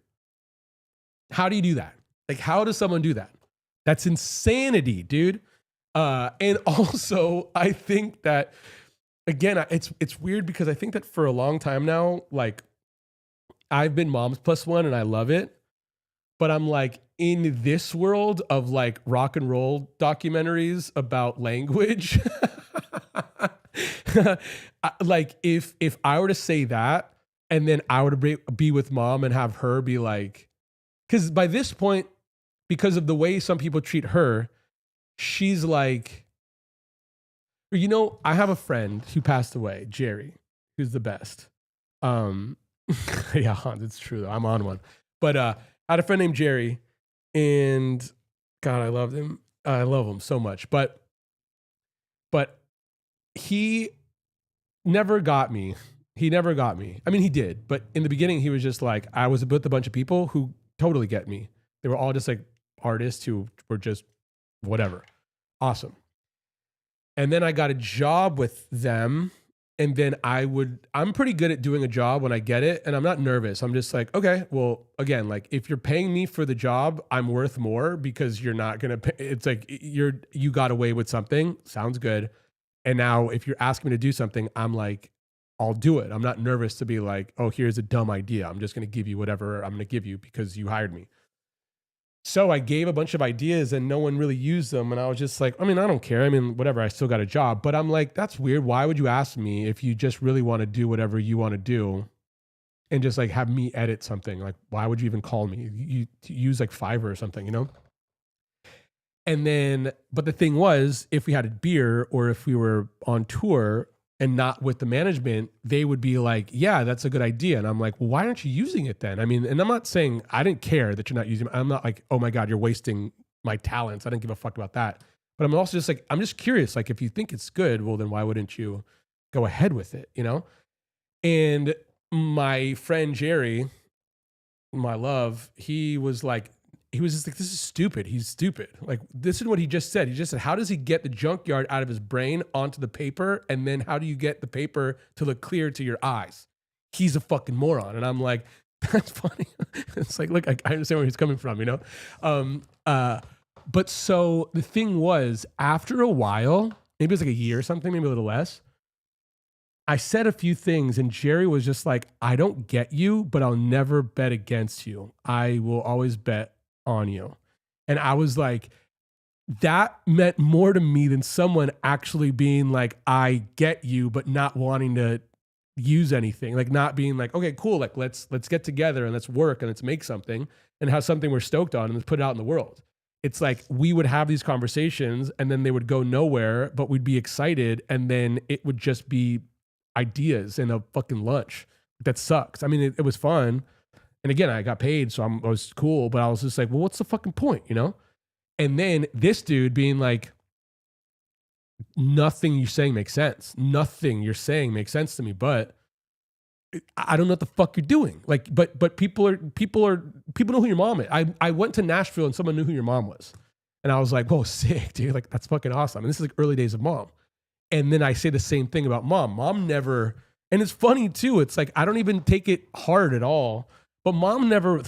How do you do that? Like, how does someone do that? That's insanity, dude. And also, I think that, again, it's weird because I think that for a long time now, like, I've been mom's plus one and I love it. But I'm like, in this world of like rock and roll documentaries about language, like if I were to say that and then I were to be with mom and have her be like, because by this point, because of the way some people treat her, she's like, you know, I have a friend who passed away, Jerry, who's the best. Yeah, Hans, it's true though. I'm on one. But I had a friend named Jerry, and God, I loved him. I love him so much. But he never got me. I mean, he did, but in the beginning, he was just like, I was with a bunch of people who totally get me. They were all just like artists who were just whatever. Awesome. And then I got a job with them. And then I'm pretty good at doing a job when I get it. And I'm not nervous. I'm just like, okay, well, again, like if you're paying me for the job, I'm worth more because you're not going to pay. It's like you got away with something. Sounds good. And now if you're asking me to do something, I'm like, I'll do it. I'm not nervous to be like, oh, here's a dumb idea. I'm just going to give you whatever I'm going to give you because you hired me. So I gave a bunch of ideas and no one really used them. And I was just like, I mean, I don't care. I mean, whatever, I still got a job. But I'm like, that's weird. Why would you ask me if you just really want to do whatever you want to do and just like have me edit something? Like, why would you even call me? You use like Fiverr or something, you know? And then, but the thing was, if we had a beer or if we were on tour and not with the management, they would be like, yeah, that's a good idea. And I'm like, well, why aren't you using it then? I mean, and I'm not saying I didn't care that you're not using it. I'm not like, oh my God, you're wasting my talents. I didn't give a fuck about that. But I'm also just like, I'm just curious. Like, if you think it's good, well, then why wouldn't you go ahead with it, you know? And my friend Jerry, my love, he was just like, this is stupid. He's stupid. Like, this is what he just said. He just said, how does he get the junkyard out of his brain onto the paper? And then how do you get the paper to look clear to your eyes? He's a fucking moron. And I'm like, that's funny. It's like, look, I understand where he's coming from, you know? But so the thing was, after a while, maybe it was like a year or something, maybe a little less, I said a few things and Jerry was just like, I don't get you, but I'll never bet against you. I will always bet on you. And I was like, that meant more to me than someone actually being like, I get you, but not wanting to use anything, like not being like, okay, cool, like let's get together and let's work and let's make something and have something we're stoked on and let's put it out in the world. It's like we would have these conversations and then they would go nowhere, but we'd be excited and then it would just be ideas and a fucking lunch. That sucks. I mean, it was fun. And again, I got paid, so I was cool, but I was just like, well, what's the fucking point, you know? And then this dude being like, nothing you're saying makes sense. Nothing you're saying makes sense to me, but I don't know what the fuck you're doing. Like, but people know who your mom is. I went to Nashville and someone knew who your mom was. And I was like, oh, sick, dude. Like, that's fucking awesome. And this is like early days of mom. And then I say the same thing about mom. Mom never, and it's funny too. It's like, I don't even take it hard at all. But mom never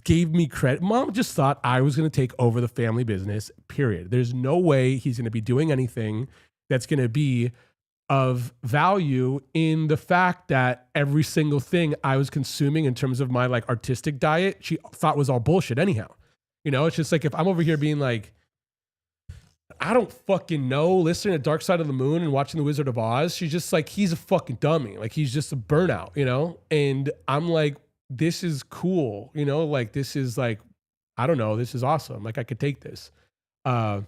gave me credit. Mom just thought I was going to take over the family business, period. There's no way he's going to be doing anything that's going to be of value in the fact that every single thing I was consuming in terms of my like artistic diet, she thought was all bullshit anyhow. You know, it's just like if I'm over here being like, I don't fucking know, listening to Dark Side of the Moon and watching The Wizard of Oz, she's just like, he's a fucking dummy. Like he's just a burnout, you know? And I'm like, this is cool, you know, like this is like, I don't know, this is awesome. Like I could take this. And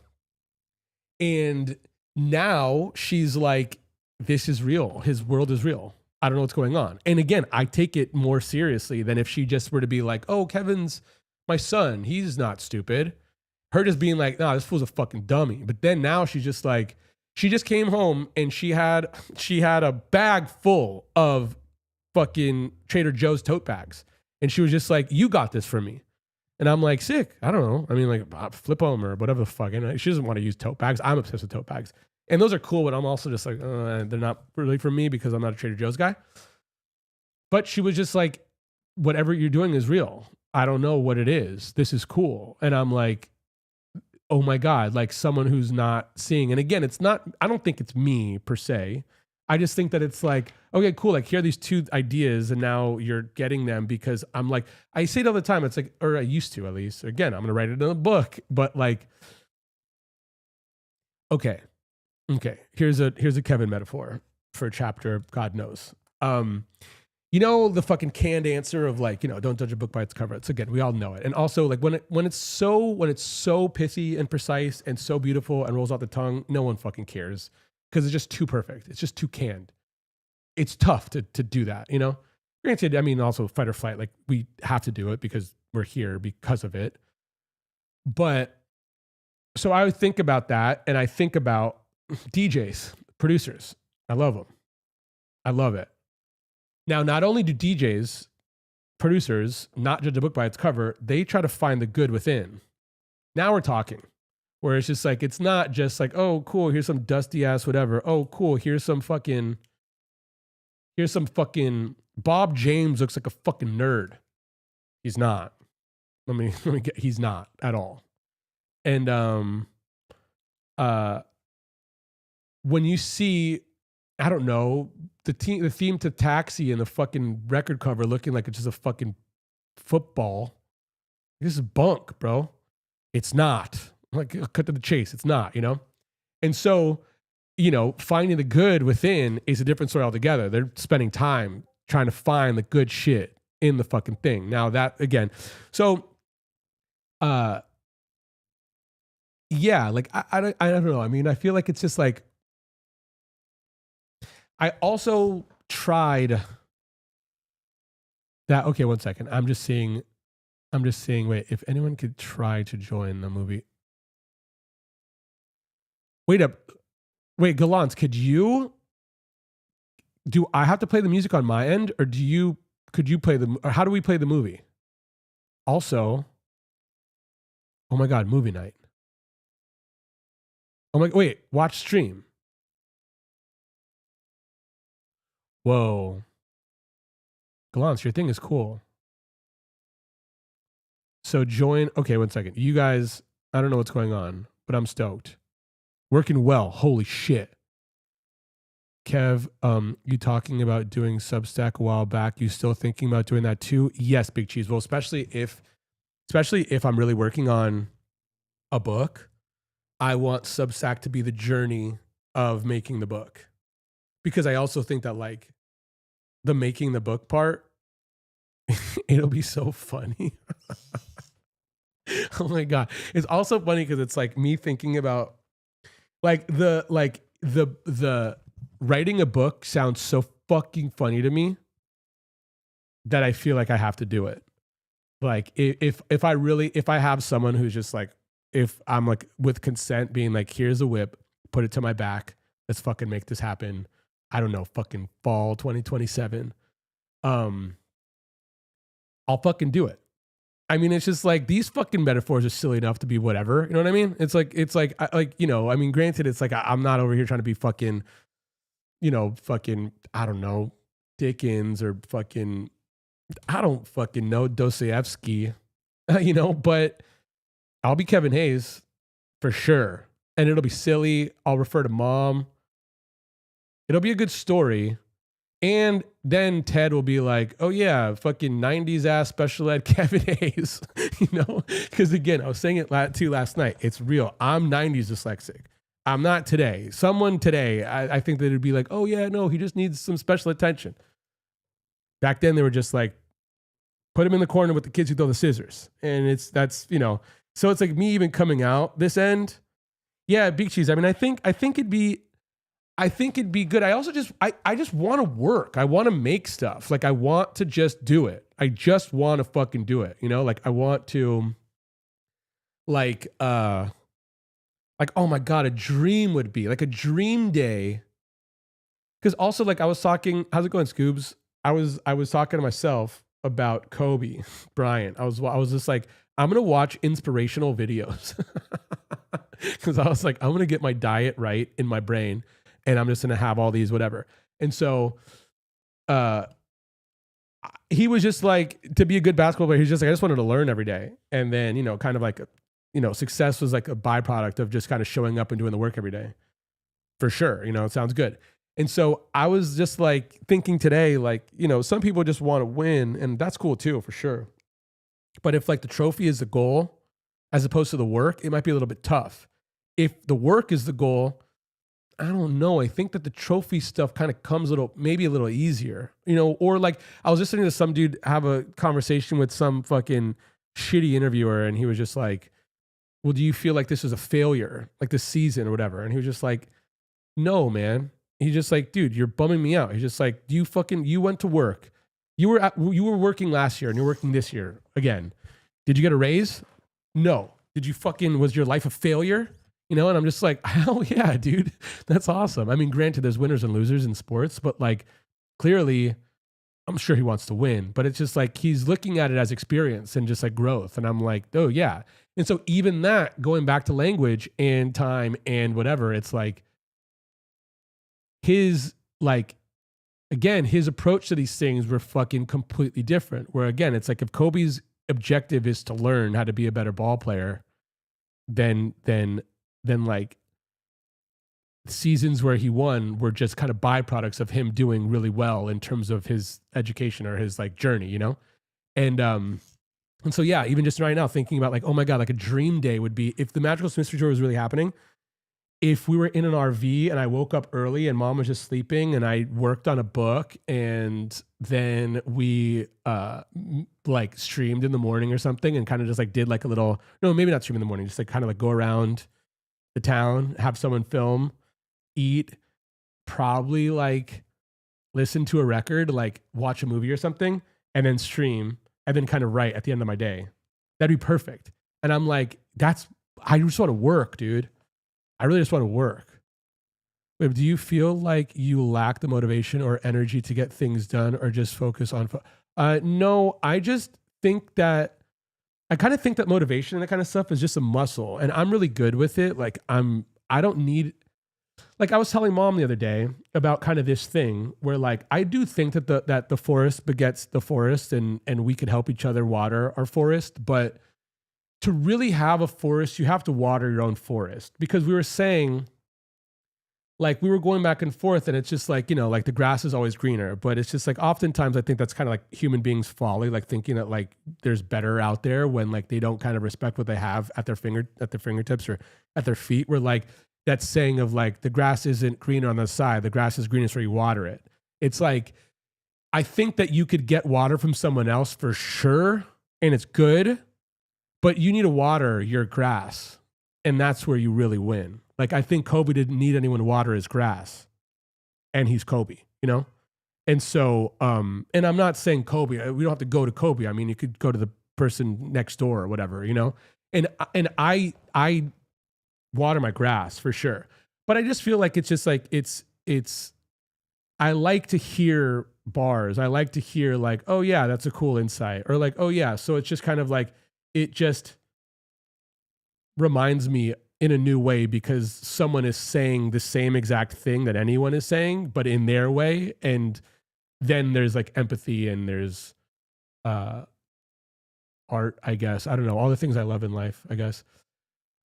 now she's like, this is real. His world is real. I don't know what's going on. And again, I take it more seriously than if she just were to be like, oh, Kevin's my son. He's not stupid. Her just being like, no, this fool's a fucking dummy. But then now she's just like, she just came home and she had a bag full of fucking Trader Joe's tote bags. And she was just like, you got this for me. And I'm like, sick. I don't know. I mean, like, flip them or whatever the fuck. And she doesn't want to use tote bags. I'm obsessed with tote bags. And those are cool, but I'm also just like, they're not really for me because I'm not a Trader Joe's guy. But she was just like, whatever you're doing is real. I don't know what it is. This is cool. And I'm like, oh my God, like someone who's not seeing. And again, it's not, I don't think it's me per se. I just think that it's like, okay, cool. Like here are these two ideas and now you're getting them because I'm like, I say it all the time. It's like, or I used to at least. Again, I'm going to write it in a book, but like, okay. Here's a Kevin metaphor for a chapter, God knows. You know, the fucking canned answer of like, you know, don't judge a book by its cover. It's again, we all know it. And also like when it's so pithy and precise and so beautiful and rolls out the tongue, no one fucking cares. Because it's just too perfect. It's just too canned. It's tough to do that, you know? Granted, I mean, also fight or flight, like we have to do it because we're here because of it. But so I would think about that and I think about DJs, producers. I love them. I love it. Now, not only do DJs producers not judge a book by its cover. They try to find the good within. Now we're talking. Where it's just like, it's not just like, oh, cool, here's some dusty ass whatever. Oh, cool, here's some fucking Bob James looks like a fucking nerd. He's not. He's not at all. And when you see, I don't know, the theme to Taxi and the fucking record cover looking like it's just a fucking football, this is bunk, bro. It's not. Like, cut to the chase. It's not, you know? And so, you know, finding the good within is a different story altogether. They're spending time trying to find the good shit in the fucking thing. Now that, again, so, yeah, like, I don't know. I mean, I feel like it's just like, I also tried that. Okay, one second. I'm just seeing, wait, if anyone could try to join the movie. Wait, Gallant, could you, do I have to play the music on my end, or could you play or how do we play the movie? Also, oh my God, movie night. Oh my, wait, watch stream. Whoa. Gallant, your thing is cool. So join, okay, one second. You guys, I don't know what's going on, but I'm stoked. Working well. Holy shit. Kev, you talking about doing Substack a while back. You still thinking about doing that too? Yes, Big Cheese. Well, especially if I'm really working on a book, I want Substack to be the journey of making the book. Because I also think that like the making the book part, it'll be so funny. Oh my God. It's also funny because it's like me thinking about like the writing a book sounds so fucking funny to me that I feel like I have to do it. Like if I have someone who's just like, if I'm like with consent being like, here's a whip, put it to my back, let's fucking make this happen. I don't know, fucking fall 2027. I'll fucking do it. I mean, it's just like these fucking metaphors are silly enough to be whatever. You know what I mean? It's like, you know, I mean, granted, it's like, I'm not over here trying to be fucking, you know, fucking, I don't know, Dickens or fucking, I don't fucking know, Dostoevsky, you know, but I'll be Kevin Hayes for sure. And it'll be silly. I'll refer to mom. It'll be a good story. And then Ted will be like, oh yeah, fucking 90s ass special ed Kevin Hayes, you know? Because again, I was saying it last night. It's real. I'm 90s dyslexic. I'm not today. Someone today, I think that it'd be like, oh yeah, no, he just needs some special attention. Back then they were just like, put him in the corner with the kids who throw the scissors. And that's, you know, so it's like me even coming out this end. Yeah, Big Cheese. I mean, I think it'd be good. I also just want to work. I want to make stuff. Like I want to just do it. I just want to fucking do it. You know, like I want to like, oh my God, a dream would be like a dream day. Cause also like I was talking, how's it going, Scoobs? I was talking to myself about Kobe Bryant. I was just like, I'm going to watch inspirational videos. Cause I was like, I'm going to get my diet right in my brain. And I'm just going to have all these, whatever. And so, he was just like, to be a good basketball player, he's just like, I just wanted to learn every day. And then, you know, kind of like, you know, success was like a byproduct of just kind of showing up and doing the work every day. For sure. You know, it sounds good. And so I was just like thinking today, like, you know, some people just want to win and that's cool too, for sure. But if like the trophy is the goal, as opposed to the work, it might be a little bit tough. If the work is the goal, I don't know. I think that the trophy stuff kind of comes maybe a little easier, you know, or like I was listening to some dude have a conversation with some fucking shitty interviewer and he was just like, well, do you feel like this is a failure, like this season or whatever? And he was just like, no, man. He's just like, dude, you're bumming me out. He's just like, you went to work. You were working last year and you're working this year again. Did you get a raise? No. Was your life a failure? You know, and I'm just like, hell yeah, dude. That's awesome. I mean, granted, there's winners and losers in sports, but like clearly I'm sure he wants to win, but it's just like he's looking at it as experience and just like growth. And I'm like, oh yeah. And so even that, going back to language and time and whatever, it's like his like again, his approach to these things were fucking completely different. Where again, it's like if Kobe's objective is to learn how to be a better ball player, then like seasons where he won were just kind of byproducts of him doing really well in terms of his education or his like journey, you know? And so yeah, even just right now thinking about like, oh my God, like a dream day would be if the Magical Mystery Tour was really happening, if we were in an RV and I woke up early and mom was just sleeping and I worked on a book and then we like streamed in the morning or something and kind of just like did like a little, no, maybe not stream in the morning, just like kind of like go around the town, have someone film, eat, probably like listen to a record, like watch a movie or something, and then stream and then kind of write at the end of my day. That'd be perfect. And I'm like, I just want to work, dude. I really just want to work. Wait, do you feel like you lack the motivation or energy to get things done or just focus on? No, I just think that I kind of think that motivation and that kind of stuff is just a muscle and I'm really good with it. Like I don't need, like I was telling mom the other day about kind of this thing where like, I do think that the forest begets the forest and we could help each other water our forest, but to really have a forest, you have to water your own forest because we were saying, like we were going back and forth and it's just like, you know, like the grass is always greener, but it's just like oftentimes I think that's kind of like human beings folly, like thinking that like there's better out there when like they don't kind of respect what they have at their fingertips or at their feet. Where like that saying of like the grass isn't greener on the side, the grass is greenest where you water it. It's like, I think that you could get water from someone else for sure and it's good, but you need to water your grass and that's where you really win. Like, I think Kobe didn't need anyone to water his grass and he's Kobe, you know? And so, and I'm not saying Kobe, we don't have to go to Kobe. I mean, you could go to the person next door or whatever, you know? And I water my grass for sure. But I just feel like it's just like, I like to hear bars. I like to hear like, oh yeah, that's a cool insight. Or like, oh yeah. So it's just kind of like, it just reminds me in a new way because someone is saying the same exact thing that anyone is saying, but in their way. And then there's like empathy and there's art, I guess. I don't know, all the things I love in life, I guess.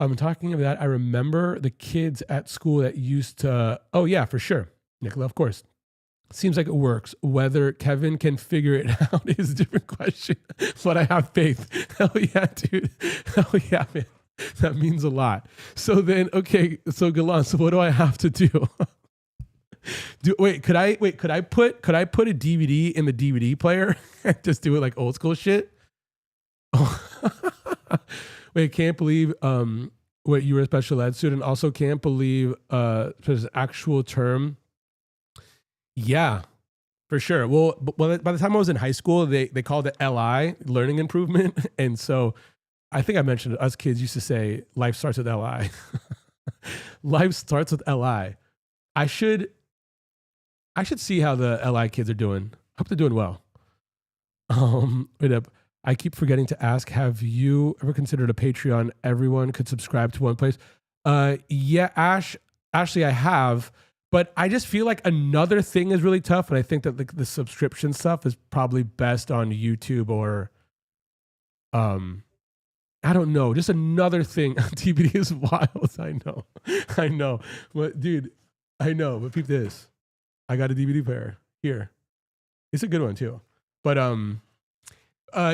I'm talking about that. I remember the kids at school that used to, oh yeah, for sure. Nicola, of course. Seems like it works. Whether Kevin can figure it out is a different question, but I have faith. Hell yeah, dude. Hell yeah, man. That means a lot. So then, okay, so Galan, so what do I have to do? Could I put a DVD in the DVD player and just do it like old school shit? Oh. Wait, can't believe what you were a special ed student. Also can't believe there's an actual term. Yeah, for sure. Well, by the time I was in high school, they called it LI, learning improvement. And so I think I mentioned it, us kids used to say life starts with LI. Life starts with LI. I should see how the LI kids are doing. Hope they're doing well. Wait up. I keep forgetting to ask, have you ever considered a Patreon everyone could subscribe to one place? Yeah, Ashley, I have, but I just feel like another thing is really tough. And I think that the subscription stuff is probably best on YouTube or, I don't know, just another thing. TBD is wild. I know, but dude, I know, but peep this. I got a DVD player here. It's a good one too. But,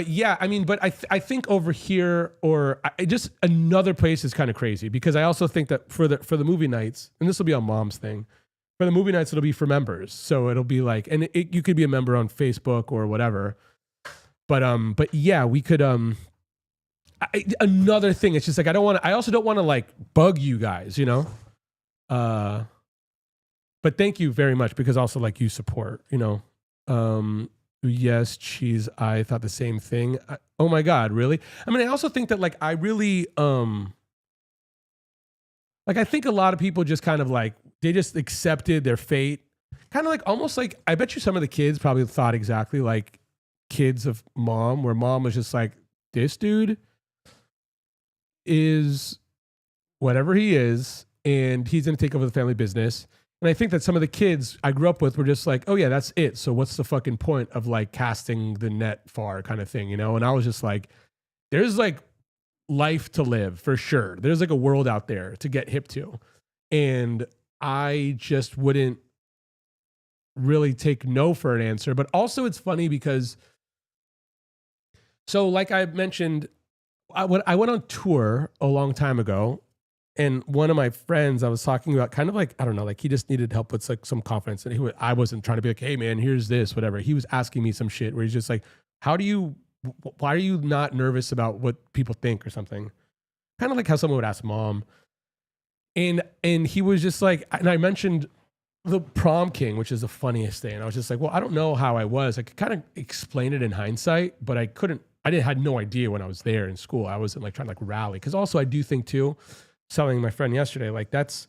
yeah, I mean, but I think over here or just another place is kind of crazy because I also think that for the movie nights, and this will be on mom's thing, for the movie nights, it'll be for members. So it'll be like, and you could be a member on Facebook or whatever. But yeah, we could, another thing, it's just like, I also don't want to like bug you guys, you know? But thank you very much because also like you support, you know? Yes, cheese. I thought the same thing. Oh my God, really? I mean, I also think that like, I really, like, I think a lot of people just kind of like, they just accepted their fate, kind of like almost like I bet you some of the kids probably thought exactly like kids of mom, where mom was just like, this dude is whatever he is, and he's going to take over the family business. And I think that some of the kids I grew up with were just like, oh yeah, that's it. So what's the fucking point of like casting the net far kind of thing, you know? And I was just like, there's like life to live for sure. There's like a world out there to get hip to. And I just wouldn't really take no for an answer. But also it's funny because, so like I mentioned, I went on tour a long time ago, and one of my friends, I was talking about kind of like, I don't know, like he just needed help with like some confidence. And I wasn't trying to be like, hey man, here's this, whatever. He was asking me some shit where he's just like, why are you not nervous about what people think or something? Kind of like how someone would ask mom. And he was just like, and I mentioned the prom king, which is the funniest thing. And I was just like, well, I don't know how I was. I could kind of explain it in hindsight, but I had no idea when I was there in school. I wasn't like trying to like rally. Cause also I do think too, telling my friend yesterday, like that's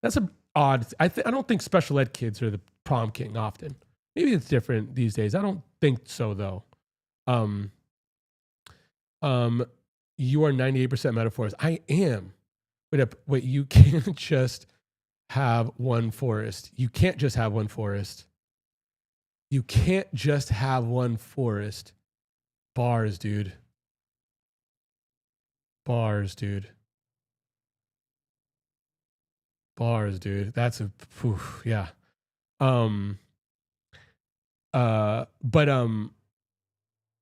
a odd. I don't think special ed kids are the prom king often. Maybe it's different these days. I don't think so though. You are 98% metaphors. I am. Wait, you can't just have one forest. You can't just have one forest. You can't just have one forest. Bars, dude. Bars, dude. Bars, dude. That's a yeah. But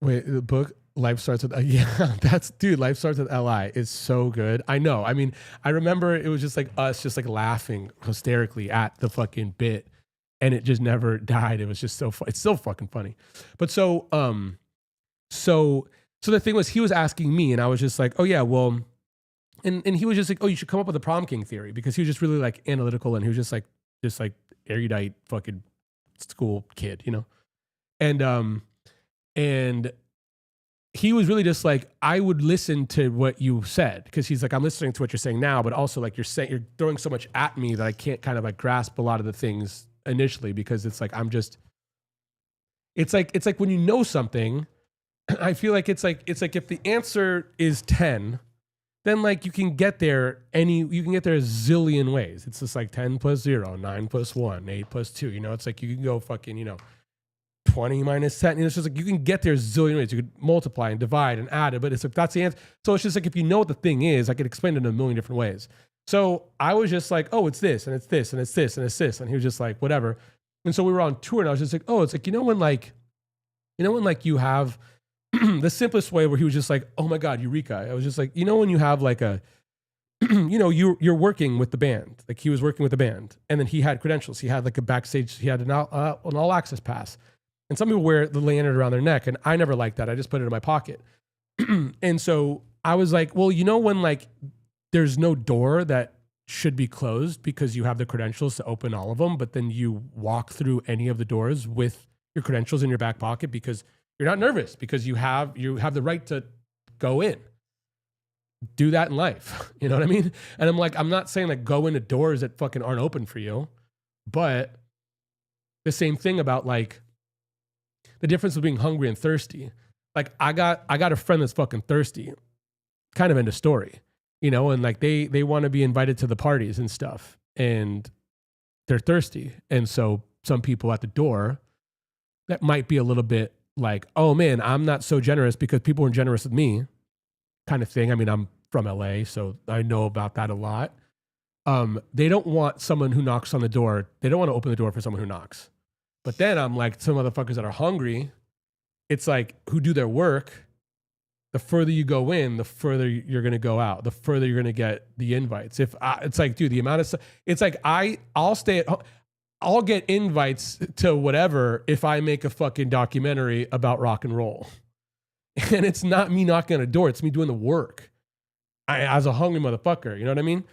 wait, the book Life Starts with yeah, that's dude, Life Starts with Li is so good. I know. I mean, I remember it was just like us just like laughing hysterically at the fucking bit, and it just never died. It was just so fun. It's still fucking funny. But so the thing was, he was asking me, and I was just like, oh yeah, well, and he was just like, oh, you should come up with a prom king theory, because he was just really like analytical, and he was just like erudite fucking school kid, you know? And he was really just like, I would listen to what you said, because he's like, I'm listening to what you're saying now, but also like you're throwing so much at me that I can't kind of like grasp a lot of the things initially, because it's like it's like when you know something, I feel like it's like if the answer is 10, then like you can get there a zillion ways. It's just like 10 plus 0, 9 plus 1, 8 plus 2. You know, it's like you can go fucking, 20 minus 10. It's just like you can get there a zillion ways. You could multiply and divide and add it, but it's like that's the answer. So it's just like if you know what the thing is, I could explain it in a million different ways. So I was just like, oh, it's this and it's this and it's this and it's this. And he was just like, whatever. And so we were on tour, and I was just like, oh, it's like, when you have the simplest way, where he was just like, oh my God, Eureka. I was just like, when you have like a, you're working with the band, like he was working with the band, and then he had credentials. He had like a backstage, he had an all access pass. And some people wear the lanyard around their neck, and I never liked that. I just put it in my pocket. And so I was like, well, when like there's no door that should be closed because you have the credentials to open all of them, but then you walk through any of the doors with your credentials in your back pocket because you're not nervous, because you have the right to go in. Do that in life. You know what I mean? And I'm like, I'm not saying like go into doors that fucking aren't open for you, but the same thing about like the difference of being hungry and thirsty. Like I got a friend that's fucking thirsty, kind of end of story, and like they want to be invited to the parties and stuff, and they're thirsty. And so some people at the door that might be a little bit like, oh man, I'm not so generous because people weren't generous with me, kind of thing. I mean, I'm from LA, so I know about that a lot. They don't want someone who knocks on the door. They don't want to open the door for someone who knocks. But then I'm like, some motherfuckers that are hungry, it's like, who do their work. The further you go in, the further you're going to go out, the further you're going to get the invites. It's like, dude, the amount of stuff, it's like, I'll stay at home. I'll get invites to whatever if I make a fucking documentary about rock and roll. And it's not me knocking on a door. It's me doing the work as a hungry motherfucker. You know what I mean?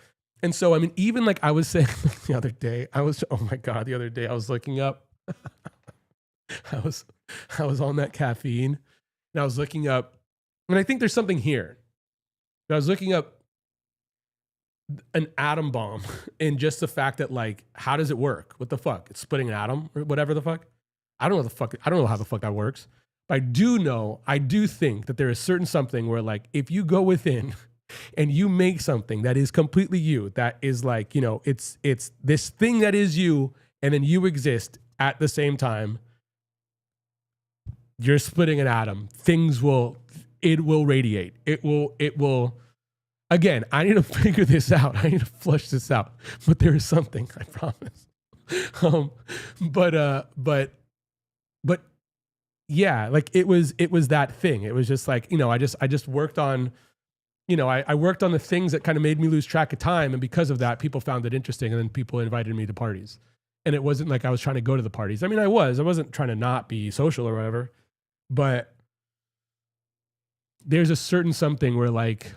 And so, I mean, even like I was saying the other day, I was looking up, I was on that caffeine, and I was looking up, and I think there's something here. I was looking up an atom bomb and just the fact that like, how does it work? What the fuck? It's splitting an atom or whatever the fuck. I don't know how the fuck that works. But I do think that there is certain something where like, if you go within and you make something that is completely you, that is like, you know, it's this thing that is you, and then you exist at the same time, you're splitting an atom. It will radiate. It will, again, I need to figure this out. I need to flush this out, but there is something, I promise. But yeah, like it was that thing. It was just like, you know, I just worked on, you know, I worked on the things that kind of made me lose track of time. And because of that, people found it interesting. And then people invited me to parties. And it wasn't like I was trying to go to the parties. I mean, I wasn't trying to not be social or whatever, but there's a certain something where like,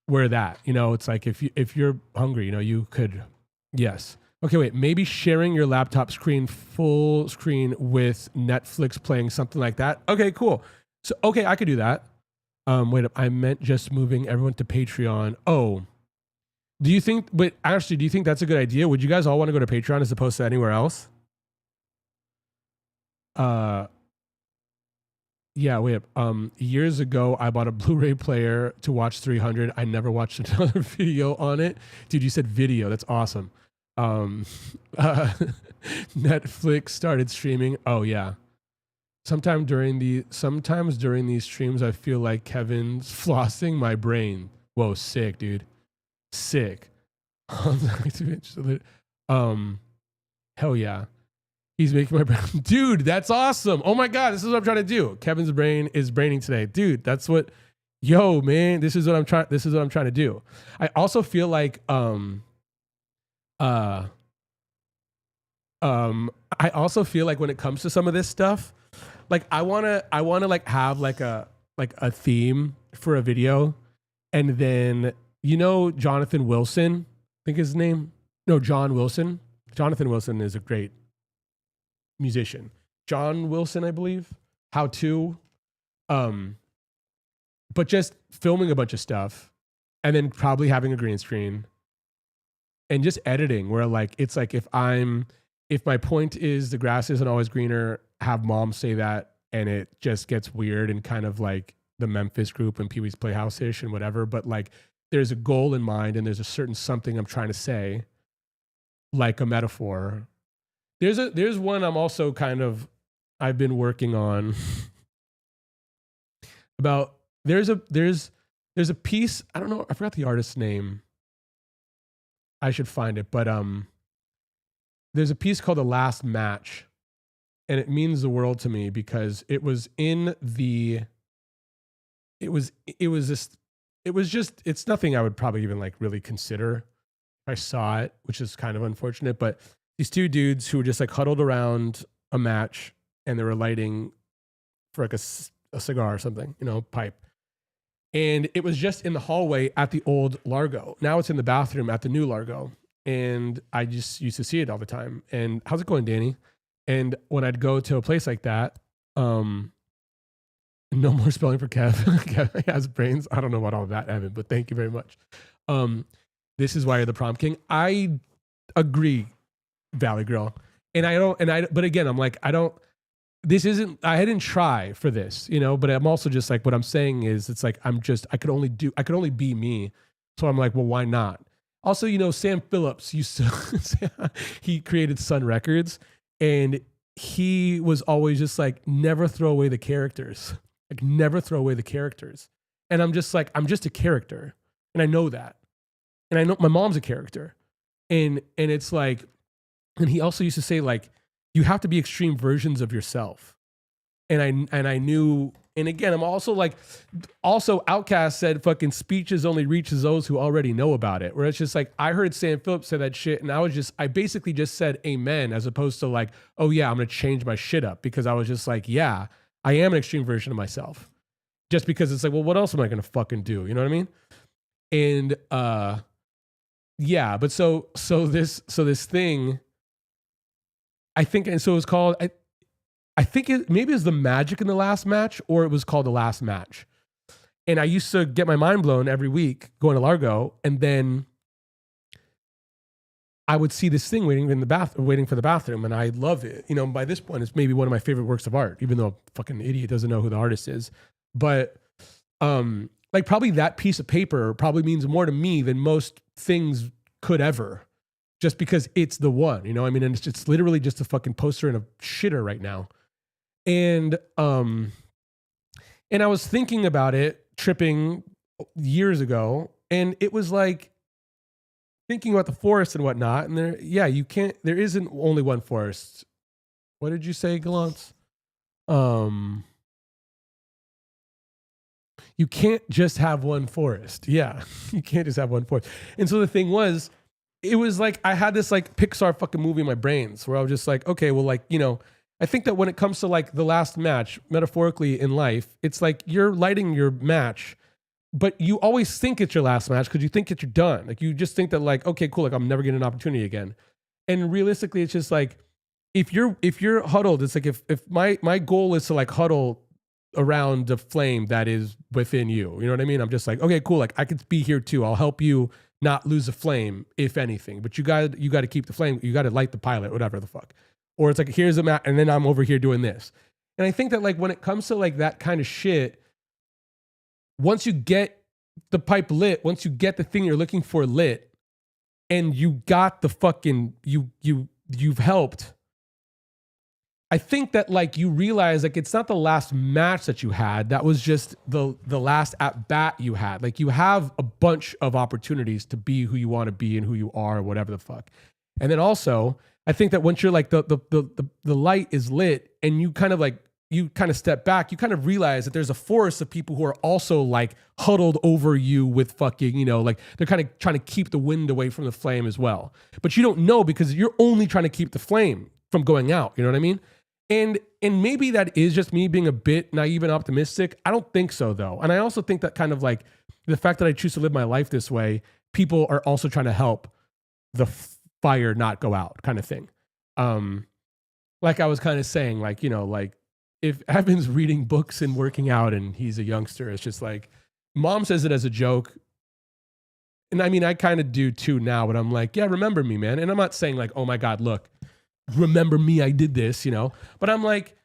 where that, you know, it's like, if you're hungry, you know, you could, yes. Okay, wait, maybe sharing your laptop screen full screen with Netflix playing, something like that. Okay, cool. So, okay, I could do that. Wait, I meant just moving everyone to Patreon. Oh, do you think that's a good idea? Would you guys all want to go to Patreon as opposed to anywhere else? Yeah, wait. Years ago, I bought a Blu-ray player to watch 300. I never watched another video on it. Dude, you said video. That's awesome. Netflix started streaming. Oh yeah. Sometimes during these streams, I feel like Kevin's flossing my brain. Whoa, sick, dude. Sick. Hell yeah. He's making my brain. Dude, that's awesome. Oh my God, this is what I'm trying to do. Kevin's brain is braining today. Dude, that's what, yo, man, this is what I'm trying to do. I also feel like, I also feel like when it comes to some of this stuff, like I wanna like have like a theme for a video, and then, you know, Jonathan Wilson, I think his name. No, John Wilson. Jonathan Wilson is a great musician. John Wilson, I believe. How to, but just filming a bunch of stuff, and then probably having a green screen, and just editing where like it's like if my point is the grass isn't always greener, have mom say that, and it just gets weird and kind of like the Memphis Group and Pee-wee's Playhouse-ish and whatever, but like there's a goal in mind and there's a certain something I'm trying to say, like a metaphor. There's one I've been working on about, there's a piece, I don't know, I forgot the artist's name. I should find it, but there's a piece called The Last Match, and it means the world to me because it's nothing I would probably even like really consider if I saw it, which is kind of unfortunate, but these two dudes who were just like huddled around a match and they were lighting for like a cigar or something, you know, pipe. And it was just in the hallway at the old Largo. Now it's in the bathroom at the new Largo. And I just used to see it all the time. And how's it going, Danny? And when I'd go to a place like that, no more spelling for Kev. Kev has brains. I don't know about all of that, Evan, but thank you very much. This is why you're the prom king. I agree, Valley Girl. But again, I'm like, I didn't try for this, you know, but I'm also just like, what I'm saying is it's like, I could only be me. So I'm like, well, why not? Also, you know, Sam Phillips he created Sun Records, and he was always just like, never throw away the characters. Like, never throw away the characters. And I'm just like, I'm just a character. And I know that. And I know my mom's a character. And it's like, and he also used to say, like, you have to be extreme versions of yourself. And I knew, and again, I'm also like, Outkast said fucking speeches only reaches those who already know about it. Where it's just like, I heard Sam Phillips say that shit, and I basically just said amen, as opposed to like, oh yeah, I'm gonna change my shit up, because I was just like, yeah, I am an extreme version of myself. Just because it's like, well, what else am I gonna fucking do? You know what I mean? And yeah, but so this thing, I think, and so it was called, I think maybe it was The Magic in the Last Match, or it was called The Last Match. And I used to get my mind blown every week going to Largo, and then I would see this thing waiting for the bathroom, and I love it. You know, by this point, it's maybe one of my favorite works of art, even though a fucking idiot doesn't know who the artist is. But like probably that piece of paper probably means more to me than most things could ever, just because it's the one. You know, I mean, and it's literally just a fucking poster and a shitter right now. And I was thinking about it tripping years ago, and it was like thinking about the forest and whatnot. And there isn't only one forest. What did you say, Gallant? You can't just have one forest. Yeah, you can't just have one forest. And so the thing was, it was like I had this like Pixar fucking movie in my brains where I was just like, okay, well, like, you know, I think that when it comes to like the last match, metaphorically in life, it's like you're lighting your match, but you always think it's your last match because you think that you're done. Like you just think that like, okay, cool, like I'm never getting an opportunity again. And realistically, it's just like if you're huddled, it's like if my goal is to like huddle around the flame that is within you. You know what I mean? I'm just like, okay, cool. Like I could be here too. I'll help you not lose the flame, if anything. But you got to keep the flame. You got to light the pilot, whatever the fuck. Or it's like, here's a mat, and then I'm over here doing this. And I think that like when it comes to like that kind of shit, once you get the pipe lit, once you get the thing you're looking for lit, and you got the fucking you've helped. I think that like you realize like it's not the last match that you had. That was just the last at bat you had. Like you have a bunch of opportunities to be who you want to be and who you are, or whatever the fuck. And then also, I think that once you're like the light is lit and you kind of step back, you kind of realize that there's a forest of people who are also like huddled over you with fucking, you know, like they're kind of trying to keep the wind away from the flame as well. But you don't know because you're only trying to keep the flame from going out. You know what I mean? And maybe that is just me being a bit naive and optimistic. I don't think so though. And I also think that kind of like the fact that I choose to live my life this way, people are also trying to help the fire not go out kind of thing. Like I was kind of saying, like, you know, like if Evan's reading books and working out and he's a youngster, it's just like mom says it as a joke. And I mean, I kind of do too now, but I'm like, yeah, remember me, man. And I'm not saying like, oh my God, look, remember me, I did this, you know, but I'm like,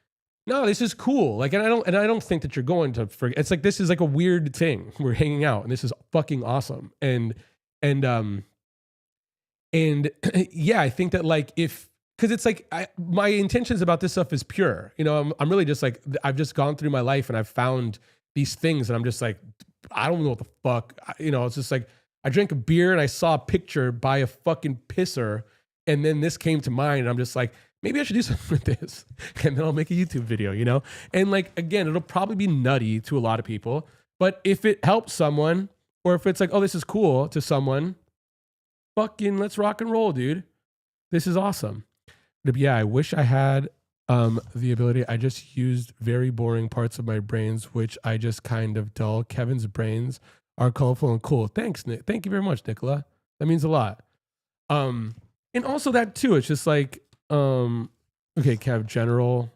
no, this is cool. Like, and I don't think that you're going to forget. It's like, this is like a weird thing. We're hanging out and this is fucking awesome. And yeah, I think that like because it's like my intentions about this stuff is pure. You know, I'm really just like, I've just gone through my life and I've found these things and I'm just like, I don't know what the fuck, you know, it's just like, I drank a beer and I saw a picture by a fucking pisser. And then this came to mind and I'm just like, maybe I should do something with this. And then I'll make a YouTube video, you know? And like, again, it'll probably be nutty to a lot of people, but if it helps someone or if it's like, oh, this is cool to someone, fucking let's rock and roll, dude. This is awesome. But yeah, I wish I had the ability. I just used very boring parts of my brains, which I just kind of dull. Kevin's brains are colorful and cool. Thanks, Nick. Thank you very much, Nicola. That means a lot. And also that too, it's just like, okay, Kev General.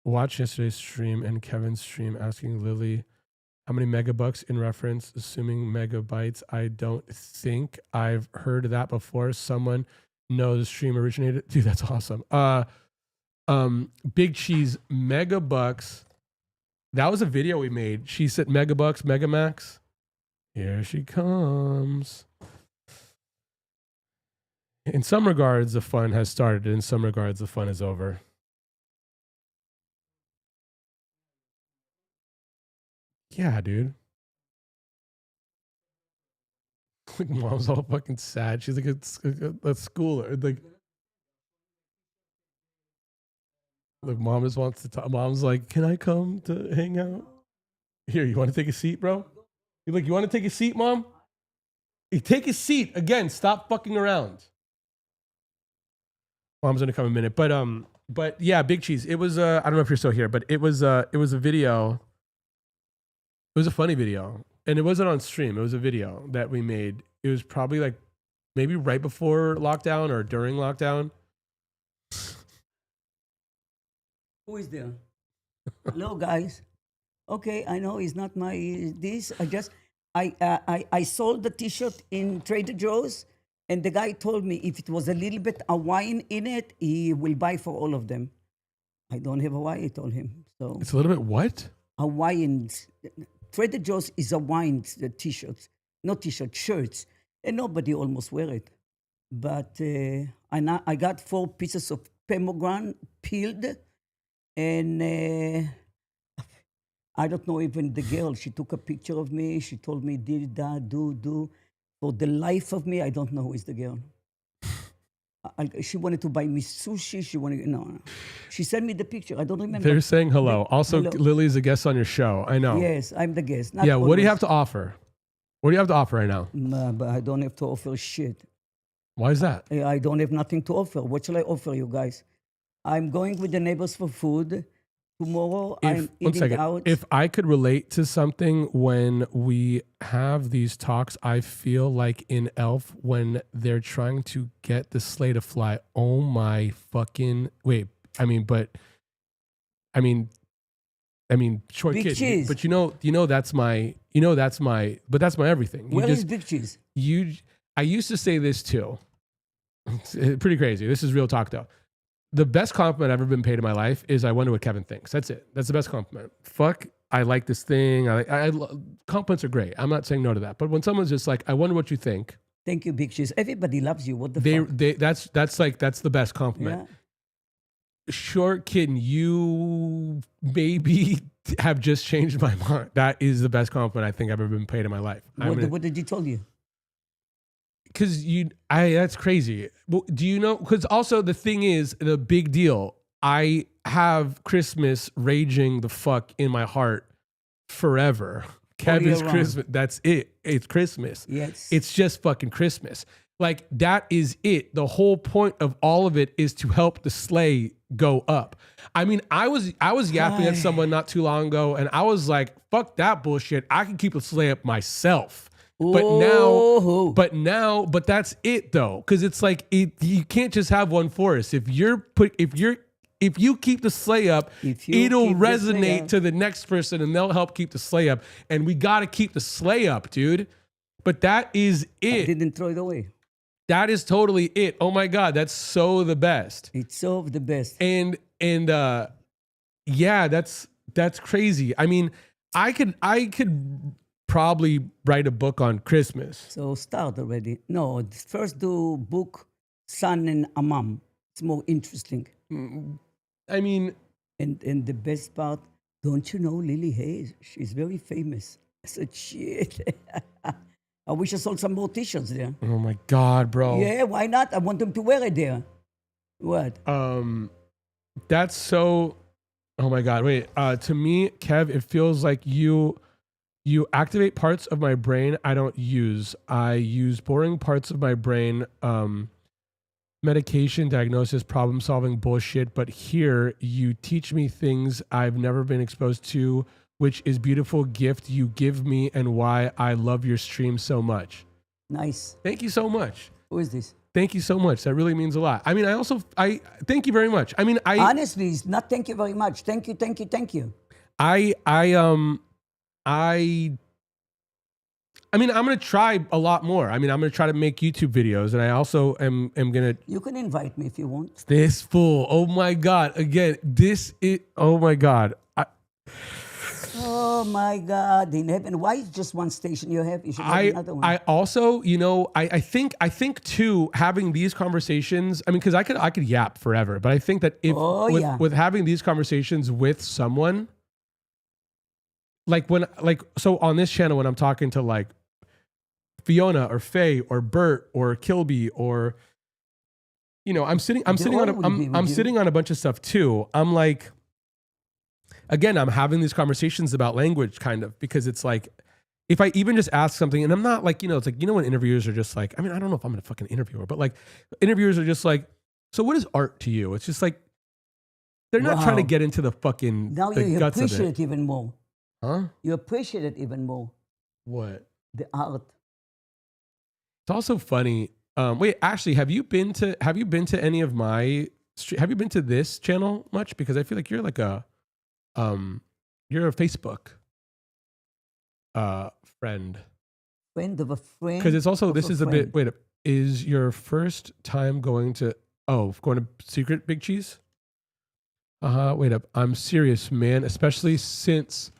Watch yesterday's stream and Kevin's stream asking Lily how many megabucks in reference, assuming megabytes. I don't think I've heard of that before. Someone knows the stream originated. Dude, that's awesome. Big Cheese megabucks. That was a video we made. She said megabucks, Megamax. Here she comes. In some regards, the fun has started. In some regards, the fun is over. Yeah, dude. Like mom's all fucking sad. She's like a schooler. Like mom just wants to talk. Mom's like, can I come to hang out? Here, you want to take a seat, bro? You're like, you want to take a seat, mom? You take a seat. Again, stop fucking around. Mom's gonna come in a minute. But yeah, Big Cheese. It was I don't know if you're still here, but it was a video. It was a funny video. And it wasn't on stream. It was a video that we made. It was probably like maybe right before lockdown or during lockdown. Who is there? Hello, guys. Okay, I know it's not my this. I sold the T-shirt in Trader Joe's, and the guy told me if it was a little bit Hawaiian in it, he will buy for all of them. I don't have Hawaii, I told him. So It's a little bit what? Hawaiians, Trader Joe's is Hawaiian T-shirts, not T-shirts, shirts, and nobody almost wear it. But I got 4 pieces of pomegranate peeled, and I don't know even the girl. She took a picture of me. She told me, did that, do. For the life of me, I don't know who is the girl. She wanted to buy me sushi. She wanted, no. She sent me the picture. I don't remember. They're saying hello. Also, Hello. Lily's a guest on your show. I know. Yes, I'm the guest. Not Yeah. What do you have always. to offer? What do you have to offer right now? Nah, but I don't have to offer shit. Why is that? I don't have nothing to offer. What shall I offer you guys? I'm going with the neighbors for food. Tomorrow I'm One eating second. out. If I could relate to something when we have these talks, I feel like in Elf when they're trying to get the sleigh to fly. Oh my fucking wait. I mean, short Big kid. cheese. But that's my but that's my everything. Where is Big Cheese? I used to say this too. It's pretty crazy. This is real talk though. The best compliment I've ever been paid in my life is I wonder what Kevin thinks. That's it. That's the best compliment. Fuck, I like this thing. Compliments are great. I'm not saying no to that. But when someone's just like, I wonder what you think. Thank you, Big Cheese. Everybody loves you. What the fuck? That's the best compliment. Yeah. Short kid, you maybe have just changed my mind. That is the best compliment I think I've ever been paid in my life. What did he tell you? Because that's crazy. Do you know? Because also the thing is, the big deal. I have Christmas raging the fuck in my heart forever. Kevin's year Christmas. That's it. It's Christmas. Yes. It's just fucking Christmas. Like that is it. The whole point of all of it is to help the sleigh go up. I mean, I was yapping at someone not too long ago, and I was like, "Fuck that bullshit. I can keep the sleigh up myself." Oh. But that's it though, because it's like you can't just have one for us. If you keep the sleigh up, it'll resonate to the next person, and they'll help keep the sleigh up. And we got to keep the sleigh up, dude. But that is it. I didn't throw it away. That is totally it. Oh my God, that's so the best. It's so the best. And yeah, that's crazy. I mean, I could probably write a book on Christmas. So start already. No, first do book Son and Amam. It's more interesting. I mean, and the best part, don't you know Lily Hayes? She's very famous. I said, shit. I wish I sold some more t-shirts there. oh my God, bro. Yeah, why not? I want them to wear it there. What? That's so. Oh my God. Wait. To me, Kev, it feels like you activate parts of my brain I don't use. I use boring parts of my brain. Medication, diagnosis, problem solving bullshit. But here you teach me things I've never been exposed to, which is beautiful gift you give me and why I love your stream so much. Nice. Thank you so much. Who is this? Thank you so much. That really means a lot. I mean, I thank you very much. I mean, Honestly, it's not thank you very much. Thank you. I mean, I'm going to try a lot more. I mean, I'm going to try to make YouTube videos, and I also am going to. You can invite me if you want. This fool. Oh my God. Again, oh my God. Oh my God, in heaven. Why is just one station you have? You should have another one. I also, I think too, having these conversations, I mean, because I could yap forever, but I think that with having these conversations with someone, so on this channel, when I'm talking to like Fiona or Faye or Bert or Kilby or, I'm sitting on a bunch of stuff too. I'm like, again, I'm having these conversations about language kind of, because it's like, if I even just ask something, and I'm not like, it's like, when interviewers are just like, I mean, I don't know if I'm a fucking interviewer, but like interviewers are just like, so what is art to you? It's just like, they're not trying to get into the fucking now the you guts appreciate of it. it even more. Huh? You appreciate it even more. What? The art. It's also funny. Wait, actually, have you been to any of my have you been to this channel much? Because I feel like you're like you're a Facebook friend. Friend of a friend. Because it's also, of this a is a friend. bit, wait, is your first time going to Secret Big Cheese? Wait up. I'm serious, man, especially since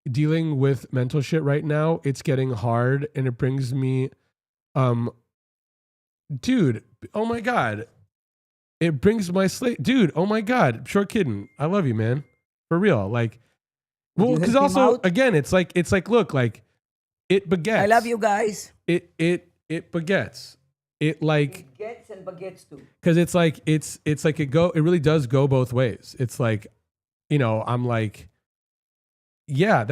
dealing with mental shit right now, it's getting hard and it brings me, dude, oh my God. It brings my slate, dude, oh my God. Short kidding. I love you, man. For real. Like, Would well, you because help him also, out? again, it's like, look, like, it begets. I love you guys. It begets. It like, It gets and baguettes too. because it's like it really does go both ways. It's like, I'm like, yeah,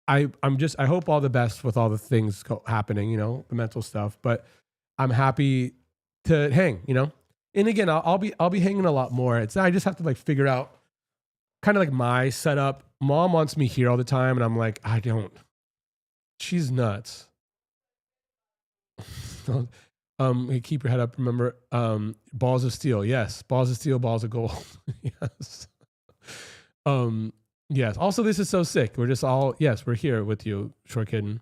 I hope all the best with all the things happening, the mental stuff, but I'm happy to hang, and again, I'll be hanging a lot more. I just have to like figure out kind of like my setup. Mom wants me here all the time, and I'm like, I don't. She's nuts. Hey, keep your head up. Remember, balls of steel. Yes, balls of steel, balls of gold. Yes. Yes. Also, this is so sick. We're just all, yes, we're here with you, Short Kitten.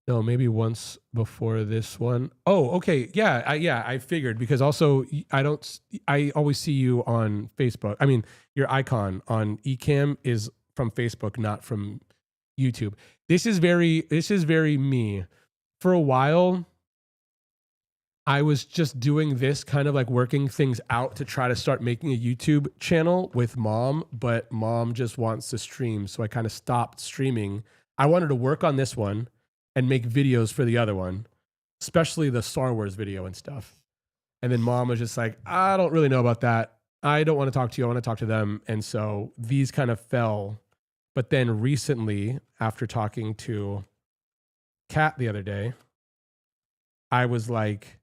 No, maybe once before this one. Oh, okay. Yeah, I figured, because also I always see you on Facebook. I mean, your icon on Ecamm is from Facebook, not from YouTube. This is very me. For a while, I was just doing this, kind of like working things out to try to start making a YouTube channel with Mom, but Mom just wants to stream. So I kind of stopped streaming. I wanted to work on this one and make videos for the other one, especially the Star Wars video and stuff. And then Mom was just like, I don't really know about that. I don't want to talk to you. I want to talk to them. And so these kind of fell. But then recently, after talking to Kat the other day, I was like,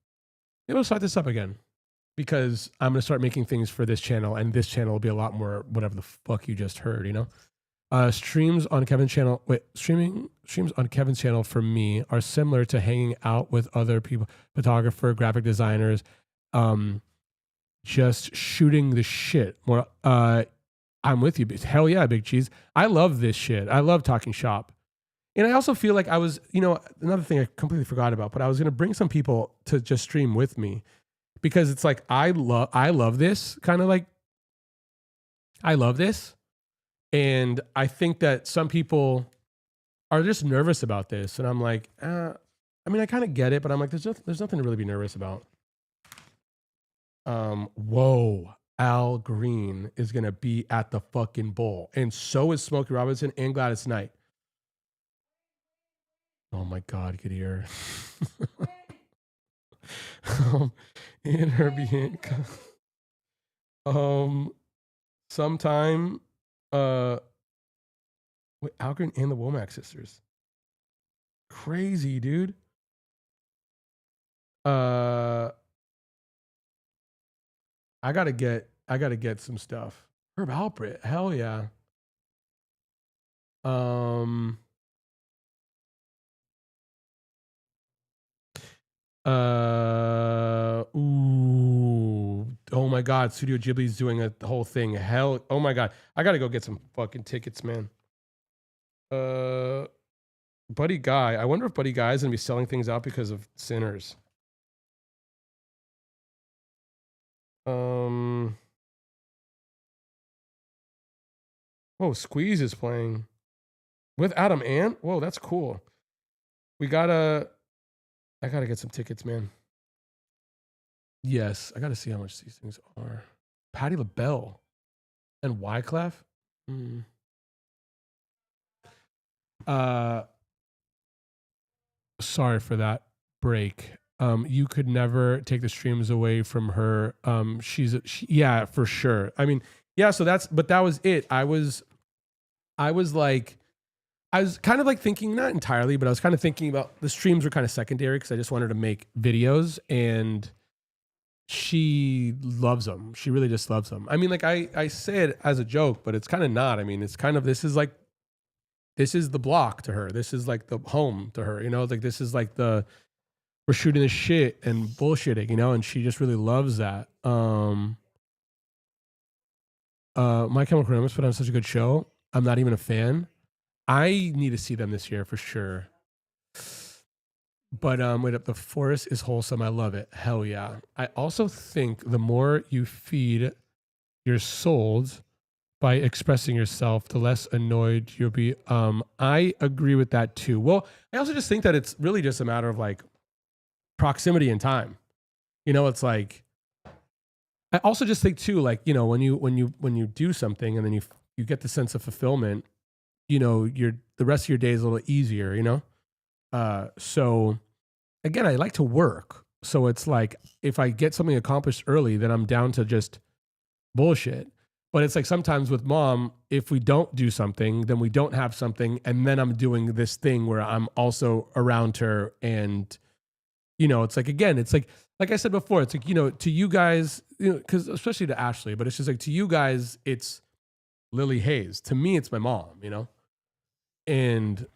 maybe we'll start this up again, because I'm going to start making things for this channel, and this channel will be a lot more whatever the fuck you just heard, Streams on Kevin's channel. Streams on Kevin's channel for me are similar to hanging out with other people, photographer, graphic designers, just shooting the shit. More, I'm with you. Hell yeah, Big Cheese. I love this shit. I love talking shop. And I also feel like I was, another thing I completely forgot about, but I was going to bring some people to just stream with me, because it's like, I love this kind of like, I love this. And I think that some people are just nervous about this. And I'm like, I mean, I kind of get it, but I'm like, there's nothing to really be nervous about. Whoa. Al Green is going to be at the fucking bowl. And so is Smokey Robinson and Gladys Knight. Oh my God, get here. In her being, sometime, wait, Algren and the Womack sisters. Crazy, dude. I gotta get some stuff. Herb Alpert, hell yeah. Ooh. Oh my God, Studio Ghibli's doing a whole thing. Hell, oh my God. I gotta go get some fucking tickets, man. Buddy Guy. I wonder if Buddy Guy is gonna be selling things out because of Sinners. Oh, Squeeze is playing with Adam Ant. Whoa, that's cool. I gotta get some tickets, man. Yes, I gotta see how much these things are. Patti LaBelle and Wyclef. Sorry for that break. You could never take the streams away from her. Yeah, for sure. I mean, yeah, but that was it. I was kind of like thinking, not entirely, but I was kind of thinking about the streams were kind of secondary, because I just wanted to make videos, and she loves them. She really just loves them. I mean, like I say it as a joke, but it's kind of not. I mean, it's kind of, this is the block to her. This is like the home to her, like this is like the we're shooting the shit and bullshitting, you know, and she just really loves that. My Chemical Romance put on such a good show. I'm not even a fan. I need to see them this year for sure. But wait up, the forest is wholesome. I love it. Hell yeah. I also think the more you feed your souls by expressing yourself, the less annoyed you'll be. I agree with that too. Well, I also just think that it's really just a matter of like proximity and time. You know, it's like I also just think too, like, you know, when you do something and then you get the sense of fulfillment, you know, the rest of your day is a little easier, you know? So again, I like to work. So it's like if I get something accomplished early, then I'm down to just bullshit. But it's like sometimes with mom, if we don't do something, then we don't have something. And then I'm doing this thing where I'm also around her. And, you know, it's like, again, it's like I said before, it's like, you know, to you guys, you know, because especially to Ashley, but it's just like to you guys, it's Lily Hayes. To me, it's my mom, you know? And,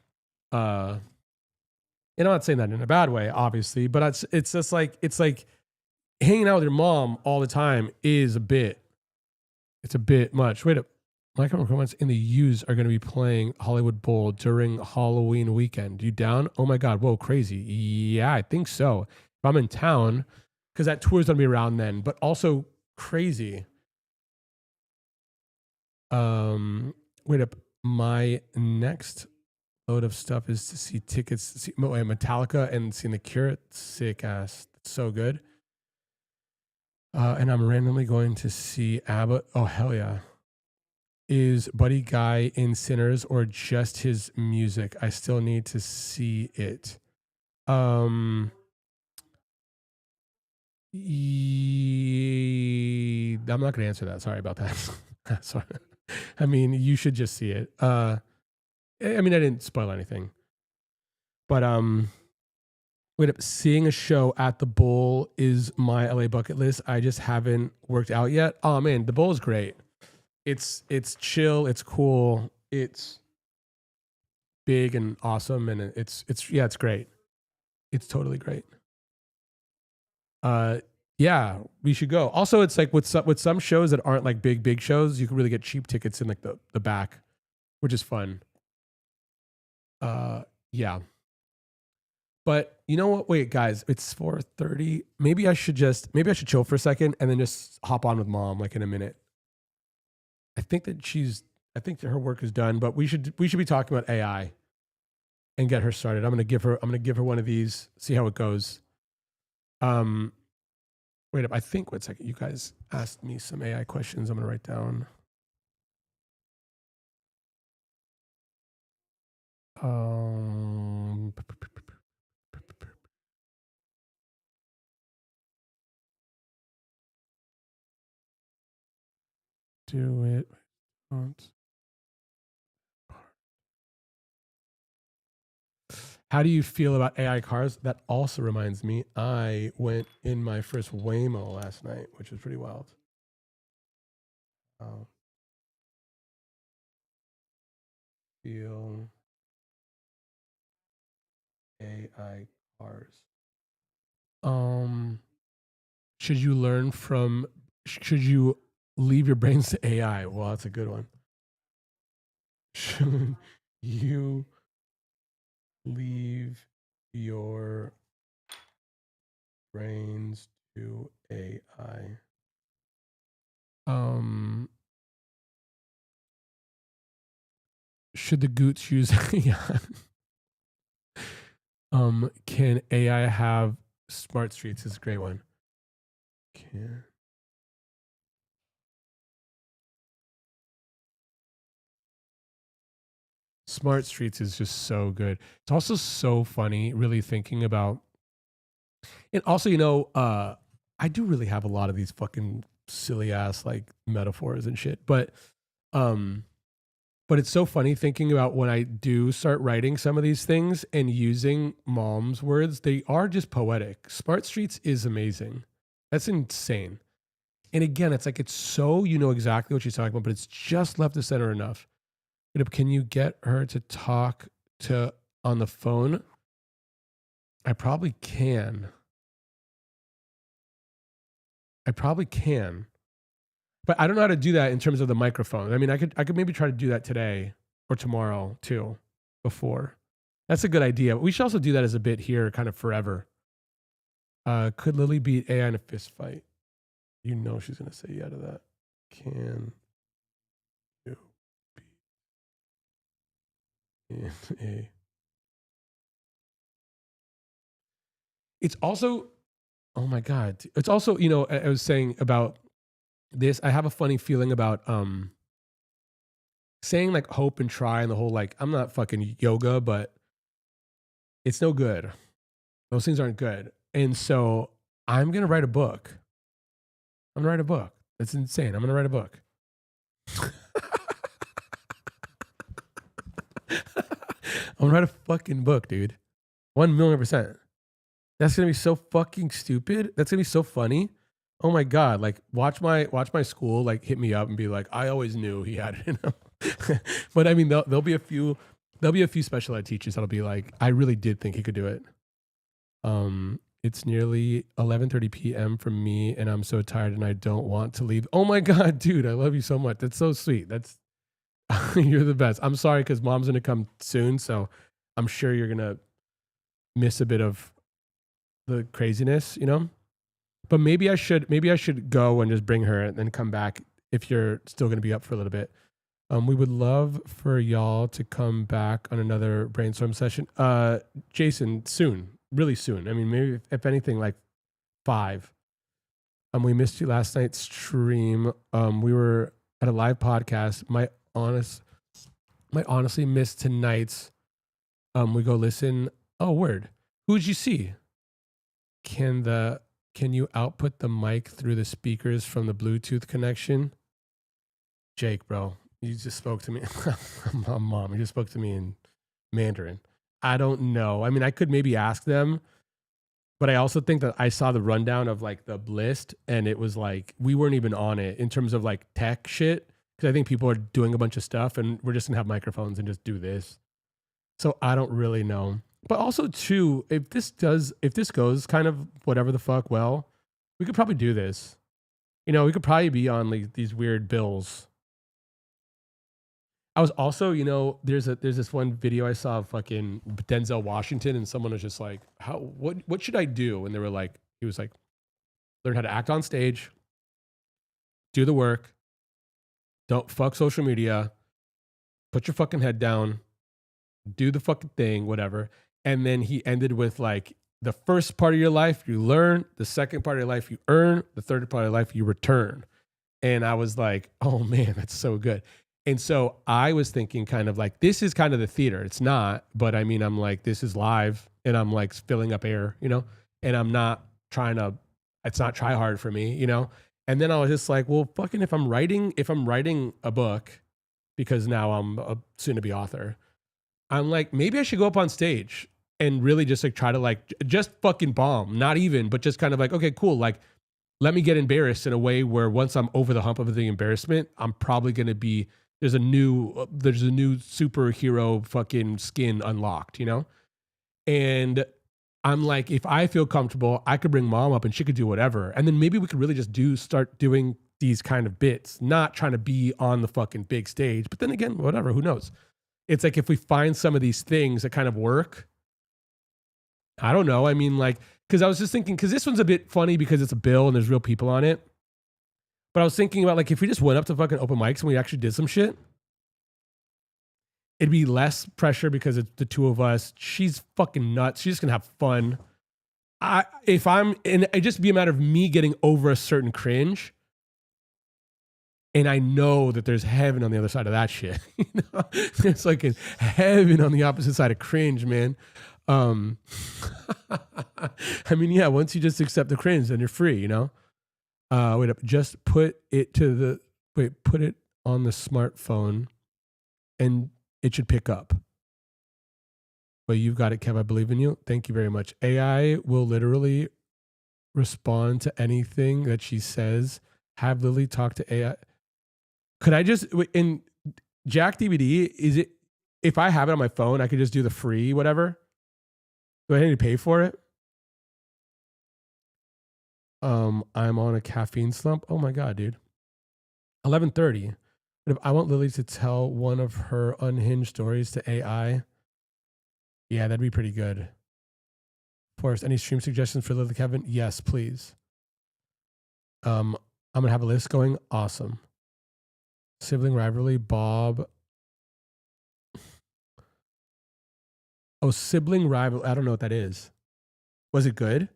I'm not saying that in a bad way, obviously, but it's just like, it's like hanging out with your mom all the time is it's a bit much. Wait up. My Chemical Romance and the Used are going to be playing Hollywood Bowl during Halloween weekend. You down? Oh my God. Whoa, crazy. Yeah, I think so. If I'm in town, because that tour's going to be around then, but also crazy. Wait up. My next load of stuff is to see tickets, see Metallica and seeing The Cure. Sick ass. It's so good. And I'm randomly going to see ABBA. Oh, hell yeah. Is Buddy Guy in Sinners or just his music? I still need to see it. I'm not going to answer that. Sorry about that. Sorry. I mean, you should just see it. I mean, I didn't spoil anything. But wait up, seeing a show at the Bowl is my LA bucket list. I just haven't worked out yet. Oh man, the Bowl is great. It's chill, it's cool, it's big and awesome, and it's great. It's totally great. Yeah, we should go. Also, it's like with some shows that aren't like big shows, you can really get cheap tickets in like the back, which is fun. Yeah. But you know what? Wait, guys, it's 4:30. Maybe I should chill for a second and then just hop on with mom like in a minute. I think that her work is done, but we should be talking about AI and get her started. I'm gonna give her one of these, see how it goes. Wait up, I think 1 second. You guys asked me some AI questions. I'm gonna write down. Do it. How do you feel about AI cars? That also reminds me, I went in my first Waymo last night, which was pretty wild. Feel AI cars. Should you leave your brains to AI? Well, that's a good one. Should you leave your brains to AI? Should the Goots use AI? Can AI have smart streets? Is a great one. Can Smart Streets is just so good. It's also so funny, really thinking about. And also, you know, I do really have a lot of these fucking silly ass like metaphors and shit, but it's so funny thinking about when I do start writing some of these things and using mom's words. They are just poetic. Smart Streets is amazing. That's insane. And again, it's like it's so you know exactly what she's talking about, but it's just left to center enough. Can you get her to talk to on the phone? I probably can. But I don't know how to do that in terms of the microphone. I mean, I could maybe try to do that today or tomorrow too, before. That's a good idea. We should also do that as a bit here, kind of forever. Could Lily beat AI in a fist fight? You know she's gonna say yeah to that. Can you beat in a? It's also, oh my god! It's also, you know, I was saying about this. I have a funny feeling about saying like hope and try and the whole like I'm not fucking yoga, but it's no good. Those things aren't good. And so I'm gonna write a book. I'm gonna write a book. That's insane. I'm gonna write a book. I'm gonna write a fucking book, dude. 1,000,000%. That's gonna be so fucking stupid. That's gonna be so funny. Oh my god! Like watch my school like hit me up and be like, I always knew he had it in him. But I mean, there'll be a few special ed teachers that'll be like, I really did think he could do it. It's nearly 11:30 p.m. for me, and I'm so tired, and I don't want to leave. Oh my god, dude, I love you so much. That's so sweet. That's you're the best. I'm sorry because mom's gonna come soon, so I'm sure you're gonna miss a bit of the craziness, you know. But maybe I should go and just bring her and then come back if you're still gonna be up for a little bit. We would love for y'all to come back on another brainstorm session. Jason, soon, really soon. I mean, maybe if anything, like 5. We missed you last night's stream. We were at a live podcast. Might honestly miss tonight's. We go listen. Oh, word. Who'd you see? Can you output the mic through the speakers from the Bluetooth connection? Jake, bro, you just spoke to me. Mom, you just spoke to me in Mandarin. I don't know. I mean, I could maybe ask them, but I also think that I saw the rundown of like the list and it was like, we weren't even on it in terms of like tech shit. Cause I think people are doing a bunch of stuff and we're just gonna have microphones and just do this. So I don't really know. But also too, if this goes kind of whatever the fuck, well, we could probably do this. You know, we could probably be on like these weird bills. I was also, you know, there's this one video I saw of fucking Denzel Washington, and someone was just like, what should I do? And they were like, he was like, learn how to act on stage, do the work, don't fuck social media, put your fucking head down, do the fucking thing, whatever. And then he ended with like, the first part of your life you learn, the second part of your life you earn, the third part of your life you return. And I was like, oh man, that's so good. And so I was thinking kind of like, this is kind of the theater. It's not, but I mean, I'm like, this is live and I'm like filling up air, you know, and I'm not it's not try hard for me, you know? And then I was just like, well, fucking if I'm writing a book, because now I'm a soon to be author, I'm like, maybe I should go up on stage and really just like try to like, just fucking bomb, not even, but just kind of like, okay, cool. Like, let me get embarrassed in a way where once I'm over the hump of the embarrassment, I'm probably going to be, there's a new superhero fucking skin unlocked, you know? And I'm like, if I feel comfortable, I could bring mom up and she could do whatever. And then maybe we could really just start doing these kind of bits, not trying to be on the fucking big stage. But then again, whatever, who knows? It's like if we find some of these things that kind of work, I don't know. I mean, like, because I was just thinking, because this one's a bit funny because it's a bill and there's real people on it. But I was thinking about like, if we just went up to fucking open mics and we actually did some shit, it'd be less pressure because it's the two of us. She's fucking nuts. She's just gonna have fun. It'd just be a matter of me getting over a certain cringe. And I know that there's heaven on the other side of that shit. You know? There's like a heaven on the opposite side of cringe, man. I mean, yeah, once you just accept the cringe, then you're free, you know? Wait up, just put it on the smartphone and it should pick up. But you've got it, Kev. I believe in you. Thank you very much. AI will literally respond to anything that she says. Have Lily talk to AI. Could I just, in Jack DVD, is it, if I have it on my phone, I could just do the free whatever? Do I need to pay for it? I'm on a caffeine slump. Oh my god, dude. 11:30. But if I want Lily to tell one of her unhinged stories to AI, yeah, that'd be pretty good. Forrest, any stream suggestions for Lily Kevin? Yes, please. I'm gonna have a list going. Awesome. Sibling rivalry, Bob. Oh, sibling rival. I don't know what that is. Was it good?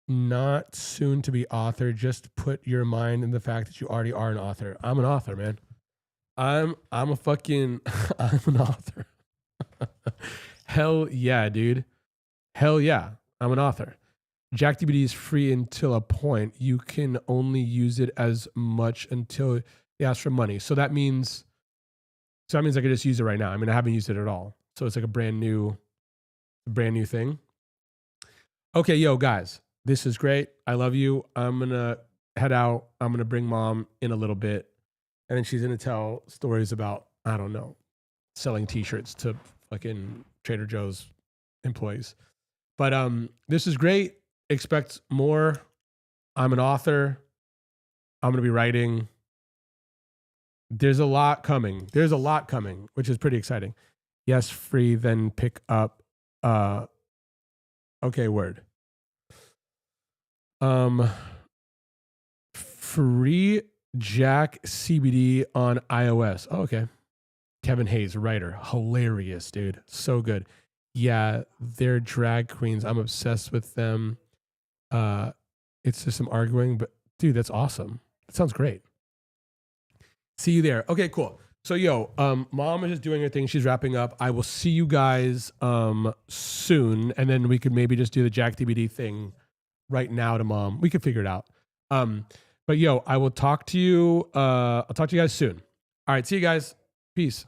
Not soon to be author. Just put your mind in the fact that you already are an author. I'm an author, man. I'm a fucking I'm an author. Hell yeah, dude. Hell yeah. I'm an author. JackDBD is free until a point. You can only use it as much until you ask for money. So that means I could just use it right now. I mean, I haven't used it at all. So it's like a brand new thing. Okay, yo, guys, this is great. I love you. I'm gonna head out. I'm gonna bring mom in a little bit, and then she's gonna tell stories about, I don't know, selling T-shirts to fucking Trader Joe's employees. But this is great. Expect more. I'm an author. I'm gonna be writing. There's a lot coming. Which is pretty exciting. Yes, free, then pick up. Okay, word. Free Jack CBD on iOS. Oh, okay. Kevin Hayes, writer. Hilarious, dude. So good. Yeah, they're drag queens. I'm obsessed with them. It's just some arguing, but dude, that's awesome. That sounds great. See you there. Okay, cool. So yo, mom is just doing her thing. She's wrapping up. I will see you guys soon, and then we could maybe just do the JackDBD thing right now to mom. We could figure it out. But yo, I will talk to you. I'll talk to you guys soon. All right, see you guys. Peace.